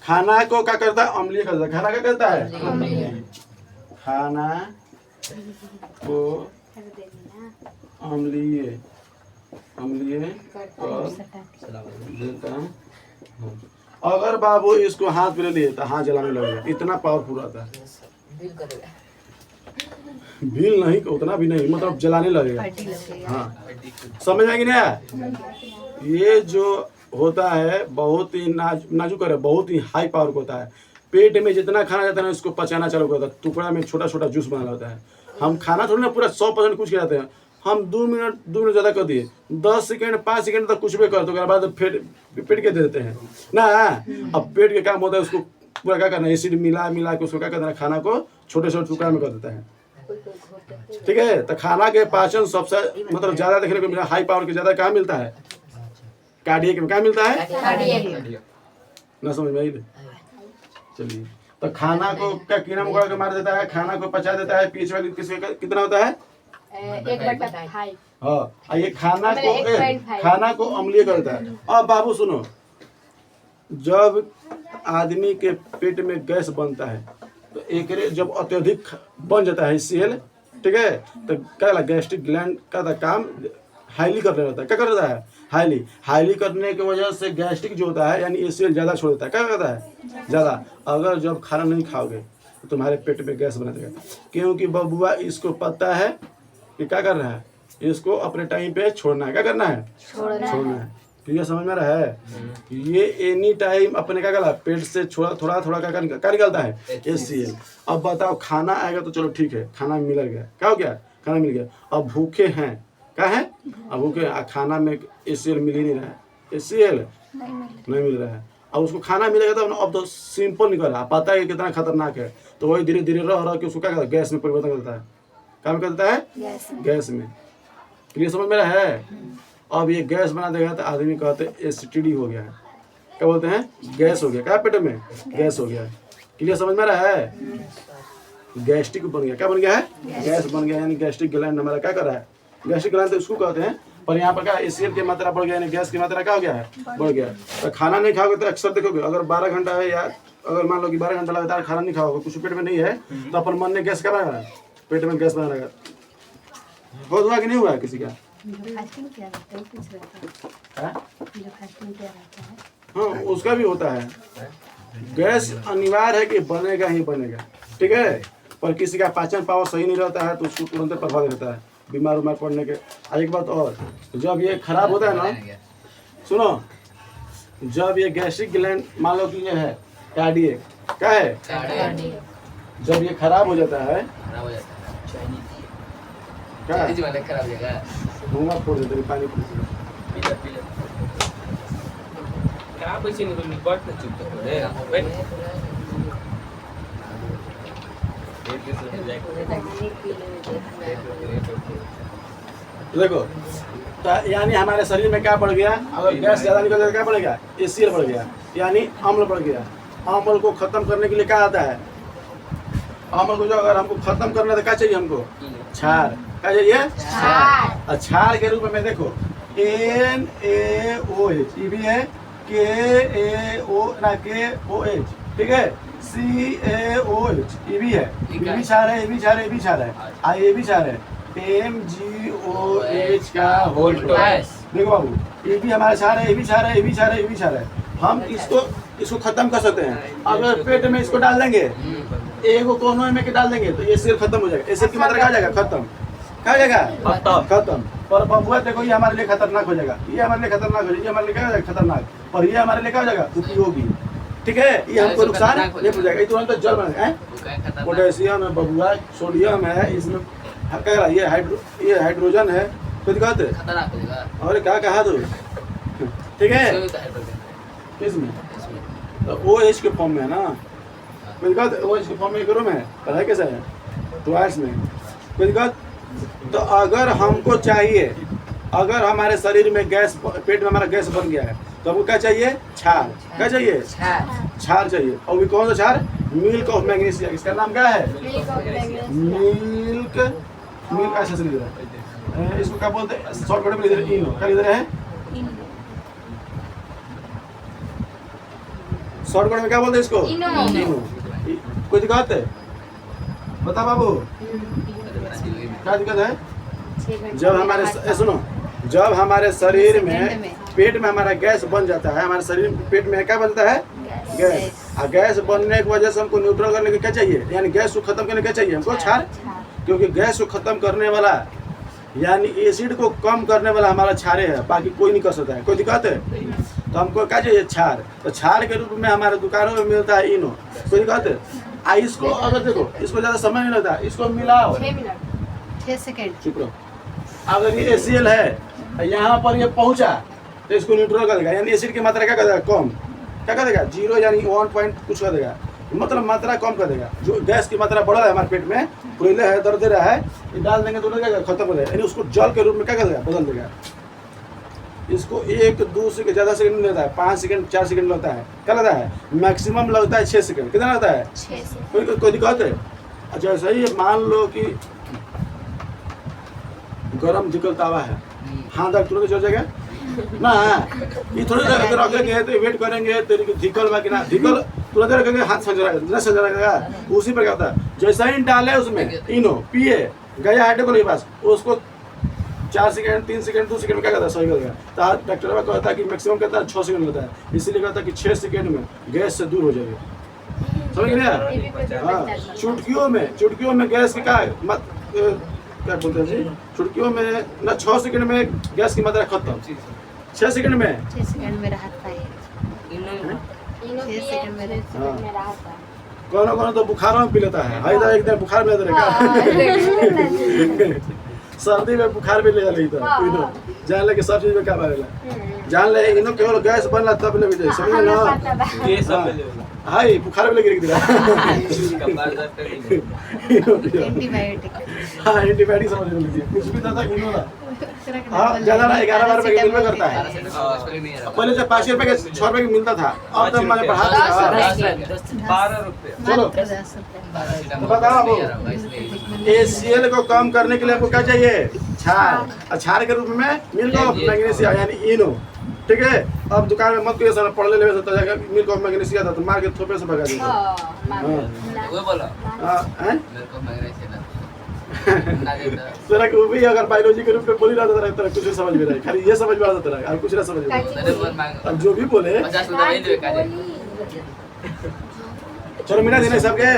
खाना को क्या करता है? अम्लीय करता है। खाना क्या करता है? खाना को अम्लीय देता है। अगर बाबू इसको हाथ पे ले लिए तो हाथ जलाने लगेगा, इतना पावरफुल आता है। बिल नहीं, उतना भी नहीं, मतलब जलाने लगेगा। हड्डी लगेगा। हाँ, समझ में कि नहीं आया? ये जो होता है बहुत ही नाजुक है, बहुत ही हाई पावर का होता है। पेट में जितना खाना जाता है ना, इसको पचाना चालू करता है, टुकड़ा में छोटा छोटा जूस बना होता है। हम खाना थोड़ी ना पूरा 100% कुछ खिलाते हैं, हम 2 मिनट ज़्यादा कर दिए, 10 सेकेंड 5 सेकेंड तक कुछ भी कर, तो उसके बाद फिर पेट के दे देते हैं ना। अब पेट के काम होता है, उसको पूरा क्या करना है, एसिड मिला मिला के उसको क्या करना है, खाना को छोटे छोटे टुकड़ा में कर देता है। ठीक है, तो खाना के पाचन सबसे मतलब ज़्यादा देखने को मिला, हाई पावर के ज़्यादा कहाँ मिलता है, कार्डियक में। क्या मिलता है ना, समझ में आई? चलिए, तो खाना को क्या कीड़ा मकोड़ा के मार देता है, खाना को पचा देता है। पीछे वाली कितना होता है, 1/5। हाँ, ये खाना को 1.5 खाना को अम्लीय कर देता है। अब बाबू सुनो, जब आदमी के पेट में गैस बनता है तो एक जब अत्यधिक बन जाता है सेल, ठीक है, तो क्या गैस्ट्रिक ग्लैंड का काम हाईली करने होता है। क्या करता है, हाईली करने की वजह से गैस्ट्रिक जो होता है यानी एसिड ज़्यादा छोड़ देता है। क्या करता है, ज़्यादा। अगर जब खाना नहीं खाओगे तो तुम्हारे पेट में गैस बना देगा, क्योंकि बबुआ इसको पता है कि क्या करना है, इसको अपने टाइम पे छोड़ना है। क्या करना है, छोड़ना है। क्लियर समझ में रहा है? ये एनी टाइम अपने क्या करता है, पेट से थोड़ा थोड़ा क्या निकलता है, HCl। अब बताओ, खाना आएगा तो चलो ठीक है, खाना मिल गया, क्या हो गया, खाना मिल गया। अब भूखे हैं, क्या है, अब भूखे, खाना में HCl मिल ही नहीं रहा है, HCl नहीं मिल रहा है। अब उसको खाना मिलेगा तो अब तो सिंपल निकल रहा है, पता है कितना खतरनाक है, तो वही धीरे धीरे रह के उसको क्या करता है, गैस में परिवर्तन करता है। क्या करता है, गैस में। क्लियर समझ में रहा है? अब ये गैस बना देगा तो आदमी कहते हैं एसिडिटी हो गया है। क्या बोलते हैं, गैस हो गया, क्या पेट में गैस हो गया। क्लियर समझ में रहा है? गैस्ट्रिक बन गया, क्या बन गया है, गैस बन गया, यानी गैस्ट्रिक ग्लैंड हमारा क्या कर रहा है, गैस्ट्रिक ग्लैंड तो उसको कहते हैं, पर यहाँ पर क्या HCl की मात्रा बढ़ गया, यानी गैस की मात्रा क्या हो गया है, बढ़ गया। तो खाना नहीं खाओगे तो अक्सर देखोगे, अगर 12 घंटा है या अगर मान लो कि 12 घंटा लगातार खाना नहीं खाओगे, कुछ पेट में नहीं है, तो अपन मन ने गैस क्या बना, पेट में गैस बना रहेगा। हुआ कि नहीं हुआ किसी का? फास्टिंग क्या रहता है, कुछ रहता है, जो फास्टिंग क्या रहता है, हाँ, उसका भी होता है। गैस अनिवार्य है कि बनेगा ही बनेगा, ठीक है, पर किसी का पाचन पावर सही नहीं रहता है तो उसको तुरंत प्रभाव देता है, बीमार उमार पड़ने के। एक बात और, जब ये खराब होता है ना, सुनो, जब ये गैस्ट्रिक ग्लैंड मान लो कि ये है कार्डियक, क्या है, जब ये खराब हो जाता है, क्या खराब जगह मुँह फोड़ देते हैं, पानी पी क्या पैसे निकल बट न चुप तो रे बैठ देखो, तो यानी हमारे शरीर में क्या बढ़ गया, अगर गैस ज़्यादा निकल जाए क्या बढ़ेगा, HCl बढ़ गया, यानी अम्ल बढ़ गया। अम्ल को खत्म करने के लिए क्या आता है, अम्ल को जो अगर हमको खत्म करना तो क्या चाहिए हमको, क्षार। क्या चाहिए, क्षार। क्षार के रूप में देखो NaOH, ये भी है KOH, ठीक है, CaOH, ये भी है, ये भी क्षार है, ये भी क्षार है, ये भी क्षार है, ये भी क्षार है, MgOH का होल टॉस। देखो बाबू, ये भी हमारा क्षार है, ये भी क्षार है, ये भी क्षार है, ये भी क्षार है। हम इसको खत्म कर सकते हैं। अगर पेट में इसको डाल देंगे, एक कोनों में के डाल देंगे तो ये सेल खत्म हो जाएगा, एसिड की मात्रा क्या हो जाएगा, खत्म, क्या हो जाएगा, खत्म। पर बबुआ देखो, ये हमारे लिए खतरनाक हो जाएगा, ये हमारे लिए खतरनाक हो जाएगा, ये हमारे लिए क्या हो जाएगा, खतरनाक, और ये हमारे लिए क्या हो जाएगा, उपयोगी, ठीक है, ये हमको नुकसान नहीं पहुंचाएगा, ये तुरंत जल बनेगा। पोटेशियम है बबुआ, सोडियम है, इसमें क्या ये हाइड्रोजन है, तो दिखाते खतरनाक हो जाएगा। और क्या कहा तो, ठीक है, किसमें, तो OH के फॉर्म में है ना, कोई दिक्कत, OH के फॉर्म में करो में पढ़ाई कैसा है, ट्वाइस में, कोई दिक्कत। तो अगर हमको चाहिए, अगर हमारे शरीर में गैस, पेट में हमारा गैस बन गया है, तो हमको क्या चाहिए, क्षार। क्या चाहिए, क्षार चाहिए। और भी कौन सा क्षार, मिल्क ऑफ मैग्नीशिया, इसका नाम क्या है, मिल्क ऐसा से लिख रहा है, इसको क्या बोलते हैं, शॉर्टकट में इधर इनो, क्या इधर है, शॉर्टकट में क्या बोलते हैं इसको, इनो। कोई दिक्कत है, बता बाबू, क्या दिक्कत है। जब हमारे सुनो, जब हमारे शरीर में पेट में हमारा गैस बन जाता है, हमारे शरीर पेट में क्या बनता है, गैस। और गैस बनने की वजह से हमको न्यूट्रल करने के क्या चाहिए, यानी गैस को खत्म करने क्या चाहिए हमको, क्षार। क्योंकि गैस को खत्म करने वाला यानी एसिड को कम करने वाला हमारा क्षार है, बाकी कोई नहीं कर सकता है। कोई दिक्कत है? तो हमको क्या चाहिए? क्षार। तो क्षार के रूप में हमारे दुकानों में मिलता है इनो। कोई दिक्कत है? इसको अगर देखो, इसको ज़्यादा समय नहीं लगता, इसको मिलाओ 6 सेकंड। चुप रहो। अगर ये HCl है यहाँ पर ये पहुँचा तो इसको न्यूट्रल कर देगा, यानी एसिड की मात्रा क्या कर देगा? कम। क्या कर देगा? 0 यानी 1 पॉइंट कुछ कर देगा, मतलब मात्रा कम कर देगा। जो गैस की मात्रा बढ़ रहा है हमारे पेट में, फुले है, दर्द दे रहा है, ये डाल देंगे तो क्या खत्म हो जाएगा, यानी उसको जल के रूप में क्या कर देगा? बदल देगा। इसको 1-2 सेकंड ज़्यादा सेकंड नहीं लगता है, 5 सेकंड 4 सेकंड लगता है। क्या लगता है? मैक्सिमम लगता है 6 सेकंड। कितना लगता है? 6 कोई दिक्कत है? अच्छा ऐसा ही मान लो कि गरम धिकल तावा है, हाँ दर्द तुरंत चल जाएगा ना। ये थोड़ी देर अगर रखेंगे तो वेट करेंगे तो धिकल बाकी ना, धिकल तुरंत रखेंगे हाथ सजा रहेगा। उसी पर क्या होता है? जैसा ही डाले उसमें इनो पिए गया हाइड्रोकोल के पास, उसको 4 सेकंड 3 सेकंड 2 सेकंड में क्या करता है? सही कर गया। तो डॉक्टर कहता है कि मैक्सिमम कहता है 6 सेकंड लगता है, इसीलिए कहता है कि 6 सेकंड में गैस से दूर हो जाएगा। समझ गए? हाँ, चुटकियों में गैस की क्या बोलते हैं जी? चुटकियों में ना 6 सेकंड में गैस की मात्रा खत्म, 6 सेकंड में 6 सेकंड में राहत पाए। 6 सेकंड में राहत पाए। कौन तो बुखार में पी लेता है। हाई एक दिन बुखार में सर्दी में बुखार भी ले लेता है। जान ले कि सब चीज में क्या मारेगा, जान ले इनो केवल गैस बनला तब ले भी समझ ना। ये सब हाय बुखार भी लगी दिला। एंटीबायोटिक। हाँ एंटीबायोटिक समझ लीजिए, कुछ भी था इनो ना। हाँ ज़्यादा ना 11 रुपए के मिल करता है। पहले जब 5 रुपए के 6 रुपए की मिलता था, अब तो मैंने पढ़ा 12 रुपए। चलो बताओ HCl को कम करने के लिए आपको क्या चाहिए? क्षार। और क्षार के रूप में मिल्क ऑफ मैग्नीशिया यानी इनो। ठीक है, अब दुकान में मत करिए सर, पढ़ ले सकता है मिल्क ऑफ मैग्नीशिया था तो मार के थोपे से भगा देगा। वो बोला हैं मेरे को मैग्नीशिया ना देता। तेरा को भी अगर बायोलॉजी के रूप में बोली रहा था कुछ नहीं समझ में रहा है, खाली ये समझ में आता था और कुछ ना समझ में। मेरे को मांग अब जो भी बोले 50 रुपए नहीं देवे काजे। चलो मिला देने सबके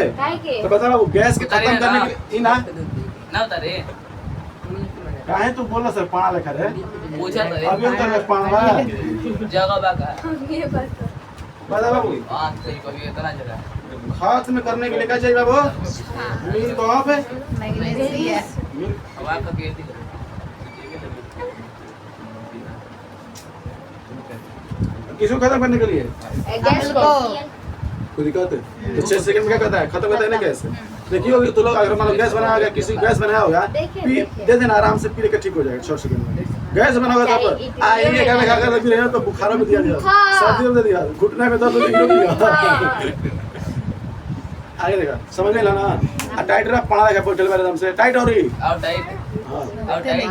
तो बताओ वो गैस को खत्म करने के लिए ना ना उतारे काहे तू बोला सर पाना लिखा रे पूछा तो अभी उतर पाना जगह बाका बता बाबू हां सही को भी इतना जगह खत्म करने के लिए क्या चाहिए बाबू? Milk of magnesia. अब आपका के दी किसको खत्म करने के लिए? गैस को कोई दिक्कत है? तो 6 सेकंड में क्या कहता है? खत्म करता है ना गैस। देखियो तो लोग अगर मान लो गैस बनाया होगा, किसी गैस बनाया होगा पी दे देना आराम से, पी लेकर ठीक हो जाएगा 6 सेकंड में। गैस बना होगा तब आएंगे क्या लगा कर भी रहे तो बुखार में दिया जाएगा, सर्दी में दिया, घुटने में दर्द दिया। आगे देखा समझ में लाना आ टाइट रहा पड़ा है बोतल में एकदम से टाइट हो रही। आउट टाइट हां आउट टाइट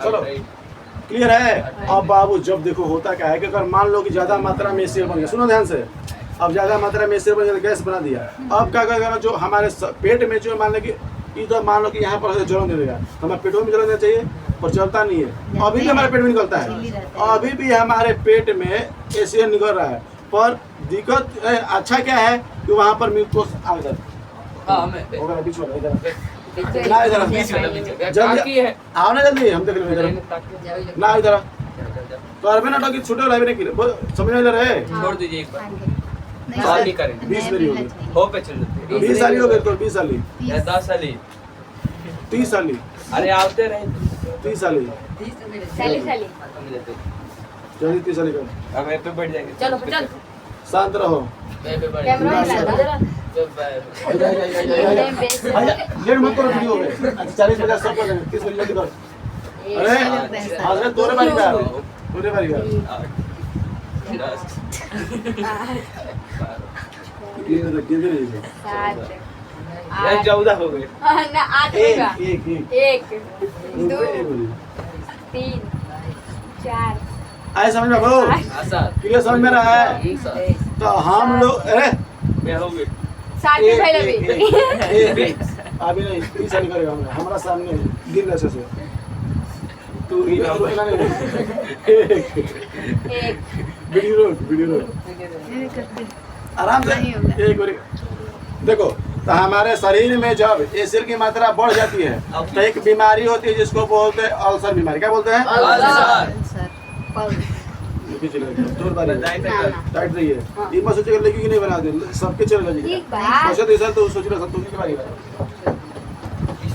चलो क्लियर है। अब बाबू जब देखो होता क्या है कि अगर मान लो कि ज्यादा मात्रा में एसिड बन गया, सुनो ध्यान से, अब ज्यादा मात्रा में एसिड बन गया, गैस बना दिया, अब क्या करेगा? जो हमारे पेट में जो मान लो कि इधर मान लो कि यहाँ पर जलन दे देगा, हमारे पेटों में जलन देना चाहिए पर चलता नहीं है। अभी भी हमारे पेट में निकलता है, अभी भी हमारे पेट में एसिड निकल रहा है, पर दिक्कत अच्छा क्या है कि वहाँ पर मिल्क आ जाता है। हां हमें होगा बीच में इधर ना इधर बीच में जल्दी है आओ ना जल्दी हम देख लेंगे इधर ना इधर तो अरबे ना टॉकी छूटे वाला भी नहीं किले समझ में इधर है। छोड़ दीजिए एक बार नहीं और सर, नहीं करेंगे। 20 मेरी हो गई, हो पे चल जाते 20 साल हो गए तो 20 साल या 10 साल ही 30 साल अरे आते रहे 30 साल साली जल्दी 30 साल का अब पे बैठ जाएंगे। चलो चल शांत रहो। कैमरा हिला लेट मत करो वीडियो में। अच्छा 40-50 सब कर देंगे 30 मिनट जल्दी कर। अरे आज तोरे बारी का तोरे बारी का किधर है सात ये 14 हो गए। ना 8 होगा। एक 1 2 3 4 आए समझ में बाबू आशा क्लियर समझ में रहा है? एक साथ तो हम लोग अरे मैं हो गए 7 में पहले भी अभी नहीं 30 साल करेगा हमारा सामने गिन ऐसे से तू रोकना नहीं। एक वीडियो रोक ये करते आराम से नहीं होगा। एक बार देखो तो हमारे शरीर में जब एसिड की मात्रा बढ़ जाती है तो एक बीमारी होती है जिसको बोलते हैं अल्सर बीमारी। क्या बोलते हैं? अल्सर टाइट रही है ये मत सोचिएगा लड़की की नहीं बना दे सबके चल गई ठीक बा। सोचा तो तो सोच रहा सब की बारी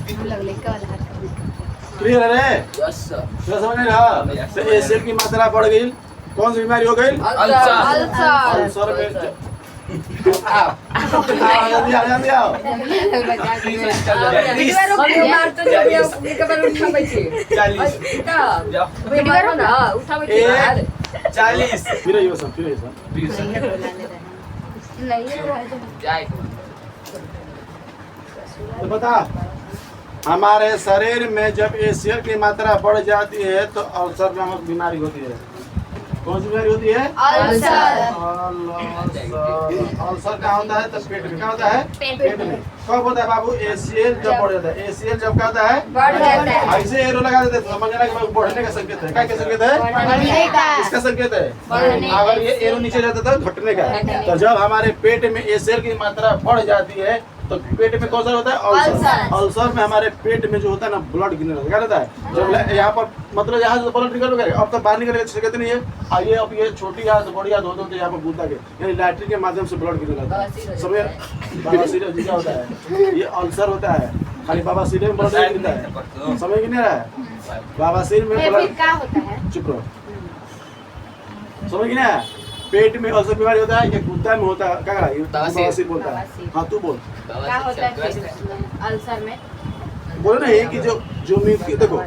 हम लोग लेके वाला हाथ करने क्लियर है रे? यस सर क्या समझ में रहा? तो एसिड की मात्रा बढ़ गई कौन सी बीमारी हो गई? अल्सर में जल्दी आओ फिर ये सब नहीं बोला ले रहे जाए तो बता हमारे शरीर में जब एसिड की मात्रा बढ़ जाती है तो अल्सर नामक बीमारी होती है। कौन सी बीमारी होती है? अल्सर क्या होता है? तो पेट में क्या होता है? पेट में कब होता है बाबू? एसीएल जब बढ़ जाता है। एसीएल जब क्या होता है? बढ़ जाता है। ऐसे एरो लगा देते हैं समझना कि बढ़ने का संकेत है। क्या क्या संकेत है? बढ़ने का। इसका संकेत है बढ़ने का। अगर ये एरो नीचे जाता है तो घटने का है। तो जब हमारे पेट में एसीएल की मात्रा बढ़ जाती है तो पेट में कौन सा होता है? अल्सर। अल्सर में हमारे पेट में जो होता है ना ब्लड गिरने लगता है। क्या रहता है? जब यहाँ पर मतलब यहाँ से ब्लड निकल गया अब तो बाहर निकलने की संकेत नहीं है। आइए अब ये छोटी हाथ बड़ी हाथ होते यहाँ पर बूंदा के यानी लैट्रिन के माध्यम से ब्लड गिरने लगता है। समझ? बवासीर क्या होता है? ये अल्सर होता है। खाली बवासीर में ब्लड नहीं गिरता है। समझ नहीं रहा है? बवासीर में फिर ब्लड क्या होता है? चुप रहो। समझ गए ना? पेट में अल्सर बीमारी होता है ये गुद्दा में होता है। क्या करा? ये बवासीर बोलता है। हाँ तू बोल। क्या होता है फिर अल्सर में? बोले नहीं कि जो मीट की देखो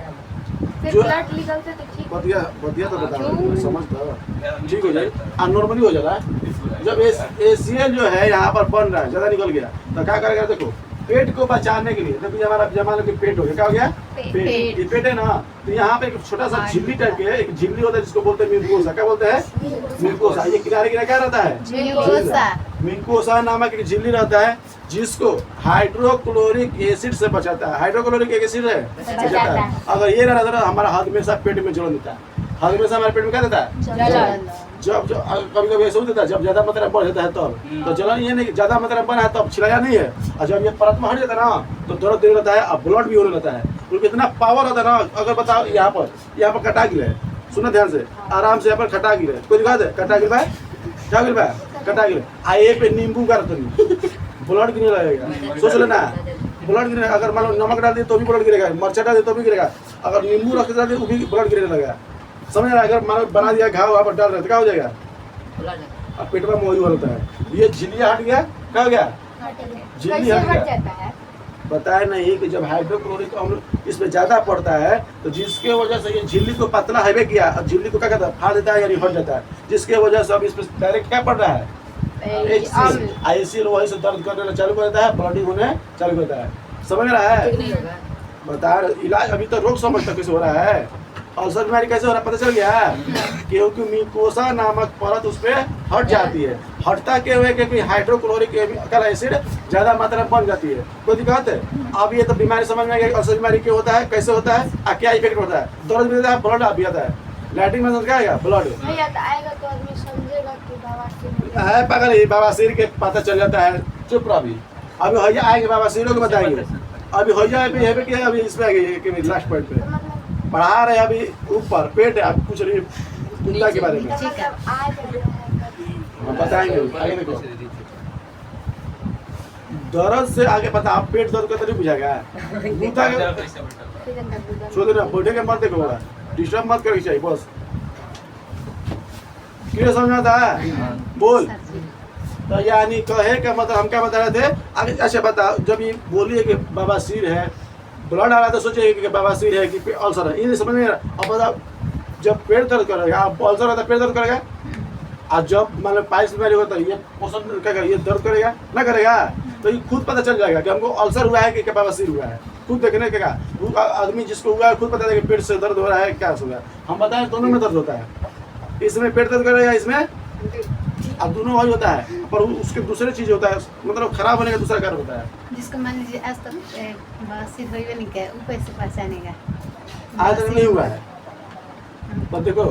फिर जो ब्लड निकलते तो ठीक। बतिया तो बता समझ तो ठीक हो जाए नॉर्मली हो जाता है। जब एसीएल जो है यहाँ पर बन रहा है ज्यादा निकल गया तो क्या करेगा? देखो पेट को बचाने के लिए देखो हमारा जमाने के पेट हो गया। क्या हो गया? पेट। ये पेट है ना तो यहाँ पे एक छोटा सा झिल्ली टाइप के एक झिल्ली होता है जिसको बोलते हैं म्यूकोसा। क्या बोलते हैं? म्यूकोसा। ये किनारे किनारे क्या रहता है? म्यूकोसा। म्यूकोसा नामक एक झिल्ली रहता है जिसको हाइड्रोक्लोरिक एसिड से बचाता है। हाइड्रोक्लोरिक एसिड है बचाता है। अगर ये ना रहता हमारा हमेशा पेट में जलन देता है। हमेशा हमारे पेट में क्या देता है? जब कभी कभी ऐसा होता है जब ज्यादा मात्रा बढ़ जाता है तब तो जलन ये नहीं कि ज्यादा मात्रा बना है तब छिलाया नहीं है। और जब ये परत में हट जाता है ना तो दर्द देने लगता है और ब्लड भी होने लगता है क्योंकि इतना पावर होता है ना। अगर बताओ यहाँ पर कटा गिर है सुनो ध्यान से आराम से यहाँ पर कटा गिर है कोई दिखा दे कटा गिर है क्या गिर है? कटा गिर आए पे नींबू का ब्लड गिरने लगेगा। सोच लेना ब्लड गिरे अगर मान लो नमक डाल दिए तो भी ब्लड गिरेगा मिर्चा डाल दिए तो भी गिरेगा अगर नींबू रख डाल दिए वो भी ब्लड गिरने लगेगा। समझ रहा है? अगर मान लो बना दिया घाव वहाँ पर डाल रहे तो क्या हो जाएगा? अब पेट में मोही होता है। ये झिल्लियाँ हट गया क्या हो गया? झिल्ली कैसे हट हट गया। जाता है? बताया नहीं कि जब हाइड्रोक्लोरिक अम्ल इसमें ज्यादा पड़ता है तो जिसके वजह से ये झिल्ली को पतला हैवे किया और झिल्ली को क्या कहता है? फाड़ देता है यानी हट जाता है जिसके वजह से अब इस पर डायरेक्ट क्या पड़ रहा है? एसिड वही से दर्द करने चालू कर देता है ब्लडिंग होने चालू करता है। समझ रहा है? बता इलाज अभी तो रोग समझ तक कैसे हो रहा है? अल्सर बीमारी कैसे हो रहा है पता चल गया? क्योंकि म्यूकोसा नामक परत उस पर हट जाती है। हटता के हुए क्योंकि हाइड्रोक्लोरिक एसिड ज्यादा मात्रा में बन जाती है। कोई दिक्कत है? अब ये तो बीमारी समझ में आ गई अल्सर बीमारी क्यों होता है कैसे होता है और क्या इफेक्ट होता है? दर्द भी देता है ब्लड भी आता है लैट्रिन में क्या आएगा? ब्लड नहीं आता आएगा तो आदमी समझेगा कि बवासीर है पागल ये बवासीर के पता चल जाता है। चुप रहो अभी भैया आएंगे बवासीरों को बताएंगे। अभी भैया अभी इसमें आएंगे लास्ट पॉइंट पे बढ़ा रहे अभी ऊपर पेट है आप पूछ रही कुत्ता के बारे में ठीक है। हम बताएंगे आगे देखो दर्द से आगे पता आप पेट दर्द का तो नहीं बुझाएगा कुत्ता के छोड़ देना बैठे के मत देखो डिस्टर्ब मत करके चाहिए बस क्लियर समझ आता है? बोल तो यानी कहे का मतलब हम क्या बता रहे थे आगे? अच्छा बताओ जब ये बोलिए कि बवासीर है ब्लड आ रहा तो सोचिए कि बवासीर है कि अल्सर है ये समझ नहीं रहा। अब बताओ जब पेट दर्द करेगा आप अल्सर रहता पेट दर्द करेगा और जब मतलब पाइल्स बीमारी होता है ये पोषण क्या ये दर्द करेगा ना करेगा? तो ये खुद पता चल जाएगा कि हमको अल्सर हुआ है कि बवासीर हुआ है। खुद देखने का आदमी जिसको हुआ है खुद पता चलेगा पेट से दर्द हो रहा है क्या हुआ है। हम बताएं दोनों में दर्द होता है इसमें पेट दर्द करेगा इसमें अब दोनों वही होता है पर उसके दूसरे चीज होता है मतलब खराब होने का दूसरा कारण होता है। जिसको मान लीजिए आज तक बवासीर होइबे नहीं किया वो कैसे पहचानेगा? आज तक नहीं हुआ है पर देखो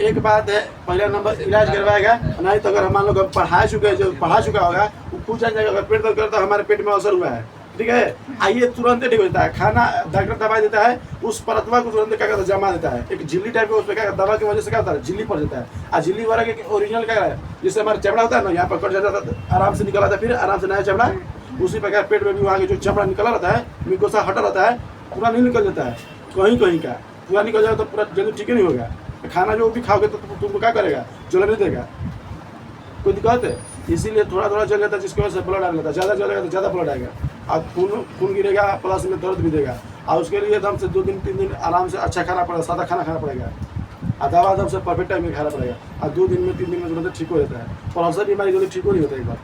एक बात है, पहला नंबर इलाज करवाएगा, नहीं तो अगर मान लो पढ़ा चुके जो पढ़ा चुका होगा वो पूछ जाएगा अगर पेट दर्द करता है हमारे पेट में असर हुआ है, ठीक है, आइए तुरंत ठीक हो जाता है। खाना डॉक्टर दवा देता है, उस परतवा को तुरंत क्या करता है जमा देता है, एक झिल्ली टाइप का, उस पर क्या दवा की वजह से क्या होता है झिल्ली पड़ जाता है। और झिल्ली वाला के ओरिजिनल क्या है, जिससे हमारा चमड़ा होता है ना यहाँ पर कट जाता है, आराम से निकल आता है, फिर आराम से नया चमड़ा उसी प्रकार पेट में भी वहाँ के जो चमड़ा निकला रहता है, मिकोसा हटा रहता है, पूरा नहीं निकल जाता है, कहीं कहीं का पूरा निकल जाएगा तो पूरा जल्दी ठीक ही नहीं होगा। खाना जो भी खाओगे तो तुमको क्या करेगा, जलन नहीं देगा, कोई दिक्कत है। इसीलिए थोड़ा थोड़ा चल जाता है, जिसकी वजह से ब्लड आ जाता है, ज़्यादा चलेगा तो ज़्यादा ब्लड आएगा और खून गिरेगा, प्लस में दर्द भी देगा। और उसके लिए एकदम से 2 दिन 3 दिन आराम से अच्छा खाना पड़ेगा, सादा खाना खाना पड़ेगा और दवा एकदम से परफेक्ट टाइम में खाना पड़ेगा। और 2 दिन में 3 दिन में तुरंत ठीक हो जाता है। और अवसर बीमारी जल्दी ठीक हो नहीं होता, एक बार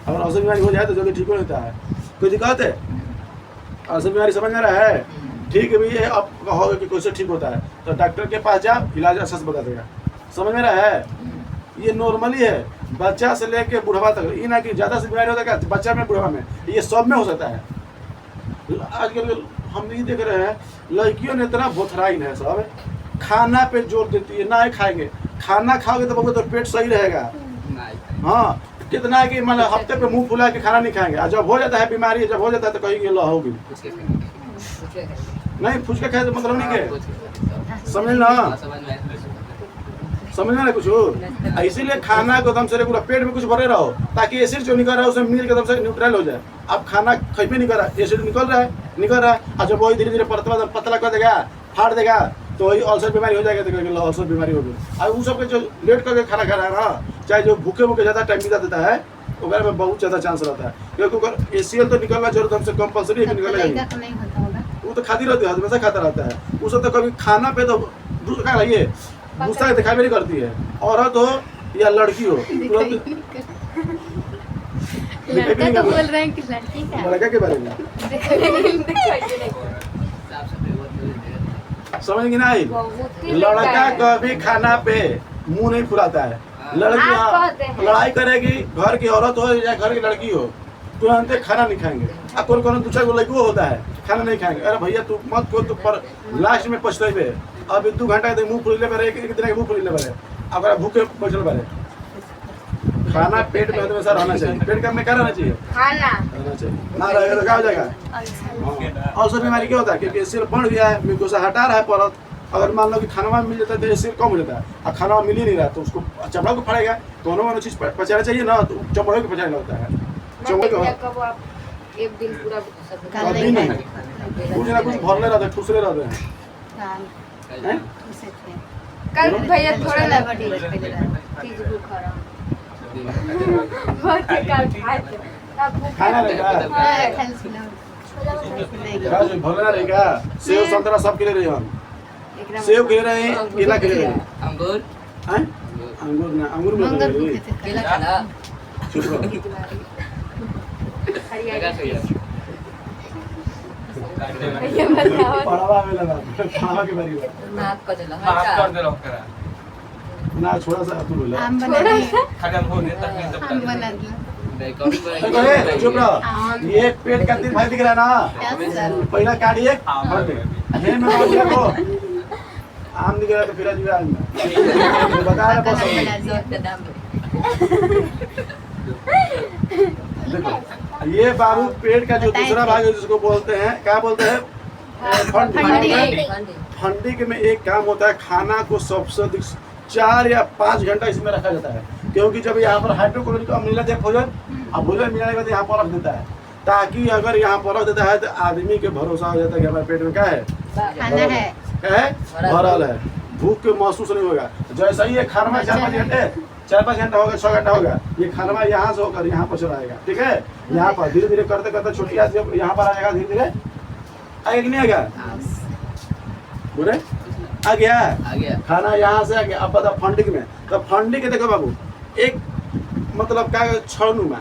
अगर अवसर बीमारी हो जाए तो जल्दी ठीक हो जाता है। कोई दिक्कत है, अवसर बीमारी समझ में रहा है, ठीक है भैया, अब कहोगे कि कैसे ठीक होता है तो डॉक्टर के पास जाओ, इलाज अच्छा से बता देगा। समझ में रहा है, ये नॉर्मली है, बच्चा से लेके बुढ़वा तक, ये ना कि ज़्यादा से बीमारी होता है क्या बच्चा में बुढ़वा में, ये सब में हो सकता है। आजकल हम ये देख रहे हैं लड़कियों ने इतना बोथराइन है सब, खाना पे जोर देती है, ना ही खाएंगे, खाना खाओगे तो तो पेट सही रहेगा। हाँ, कितना है कि मतलब हफ्ते पे मुंह फुला के खाना नहीं खाएंगे, और जब हो जाता है बीमारी, जब हो जाता है तो कहेंगे लो होगी नहीं, फुचका खाए तो मतलब नहीं के समझ ना, समझ ना कुछ। इसीलिए खाना को एकदम से पूरा पेट में कुछ भरे रहो ताकि एसिड जो निकल रहा है उसमें मिल के एकदम से न्यूट्रल हो जाए। अब खाना खैबे नहीं कर रहा, एसिड निकल रहा है और जब वही धीरे धीरे परतवा पतला कर देगा, फाड़ देगा, तो वही अल्सर बीमारी हो जाएगा, तो कहेंगे अल्सर बीमारी हो गई। और उन सबके जो लेट करके खाना खा रहा है ना, चाहे जो भूखे भूखे ज़्यादा टाइम बिता देता है, वगैरह में बहुत ज़्यादा चांस रहता है, क्योंकि अगर एसीएल तो निकलना जरूरत हमसे कंपल्सरी है, निकलेगा वो तो खाती रहती है, हमेशा खाता रहता है, उसे तो कभी खाना पे तो दूसरा ये गुस्सा दिखाई नहीं करती है, औरत हो या लड़की हो तुरंत। लड़का तो बोल रहे हैं कि लड़की का, लड़का के बारे में समझ की नहीं, लड़का कभी खाना पे मुंह नहीं फुलाता है, लड़की लड़ाई करेगी, घर की औरत हो या घर की लड़की हो, तुरंत खाना नहीं खाएंगे। अब कौन 2-4 लड़की होता है खाना नहीं खाएंगे, अरे भैया तू मत को, तू पर लास्ट में पछतावे। अब 2 घंटा के मुंह फुले पर, एक दिन के मुंह फुले पर, अगर भूखे बैठल पर, खाना पेट में हमेशा रहना चाहिए, पेट का में क्या रहना चाहिए, खाना रहना चाहिए, ना रहेगा तो क्या हो जाएगा। अल्सर बीमारी क्या होता है, क्योंकि एसिड बढ़ गया है, मिकोसा हटा रहा है परत, अगर मान लो कि खाना मिल जाता है तो एसिड कम हो जाता है, और खाना मिल ही नहीं रहा तो उसको चमड़ा को फड़ेगा, दोनों चीज़ पचाना चाहिए ना, तो चमड़े को पचाना होता है, चमड़े को एक दिन पूरा कभी नहीं, कुछ ना कुछ भरले रहते, ठूसले रहते हैं। कल भैया थोड़ा ना बड़ी चीज भूखा रहा बहुत कल खाए थे तब खाना रहेगा, भरना रहेगा, सेव संतरा सब के ले रहे हम, सेव के रहे हैं, केला के रहे हैं, अंगूर अंगूर ना, अंगूर में केला खाना चुप रहो। ये बताओ पढ़ावा में लगा, खावा के बारी में नाक का चला माफ कर दे रहो करा ना, छोड़ा सा तू बोला, आम बना दिए, खत्म होने तक ये सब आम बना दिए, अरे चुप रहो, ये पेट का 3 भाई दिख रहा है ना, पहला काटिए, ये में को आम दिख रहा है तो फिर आज आम बता रहा बस। देखो ये बाबू पेट का जो दूसरा भाग है जिसको बोलते हैं, क्या बोलते हैं, फंडिंग में एक काम होता है, खाना को सबसे अधिक 4 या 5 घंटा इसमें रखा जाता है, क्योंकि जब यहाँ पर हाइड्रोक्लोरिक अम्ल मिला भोजन, अब भोजन मिलाने के बाद यहाँ पर रख देता है, ताकि अगर यहाँ पर रख देता है तो आदमी के भरोसा हो जाता है कि हमारे पेट में क्या है, खाना है, क्या है, भरल है, भूख के महसूस नहीं होगा। जैसा ही ये खाना 4-5 घंटे 4-5 घंटा होगा, 6 घंटा होगा, ये खाना यहाँ से होकर यहाँ पर चला आएगा, ठीक है, यहाँ पर धीरे धीरे करते करते छोटी आदमी यहाँ पर आ जाएगा, धीरे धीरे आएगा कि नहीं आएगा, बोले आ गया खाना यहाँ से आ गया। अब बता फंडिंग में, तो फंडिंग के देखो बाबू, एक मतलब क्या छड़नुमा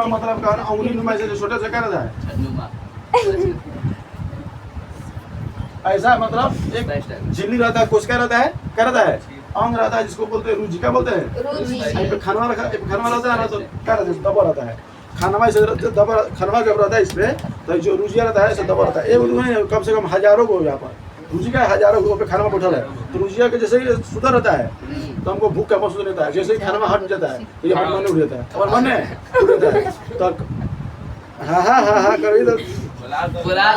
मतलब क्या, अंगुली नुमा से छोटा सा क्या रहता है, ऐसा मतलब एक झिल्ली रहता है, कोशिका रहता है, क्या रहता है, अंग रहता है, जिसको बोलते हैं रूजी, क्या बोलते हैं, खानवा रहता है ना, तो क्या रहता है, दबा रहता है, खानवा से दबा, खानवा जब रहता है इसमें तो जो रूजिया रहता है ऐसे दबा रहता है, एक कम से कम हजारों को यहाँ पर रुचि का हजारों लोगों पे खाना में बैठल है, तो रुचिया के जैसे ही सुधर रहता है तो हमको भूख का महसूस नहीं होता है, जैसे ही खाना में हट जाता है ये हमारा मन उड़ जाता है, हमारा मन है उड़ जाता है तो हाँ हाँ हाँ हाँ कभी तो बुला दो। बुला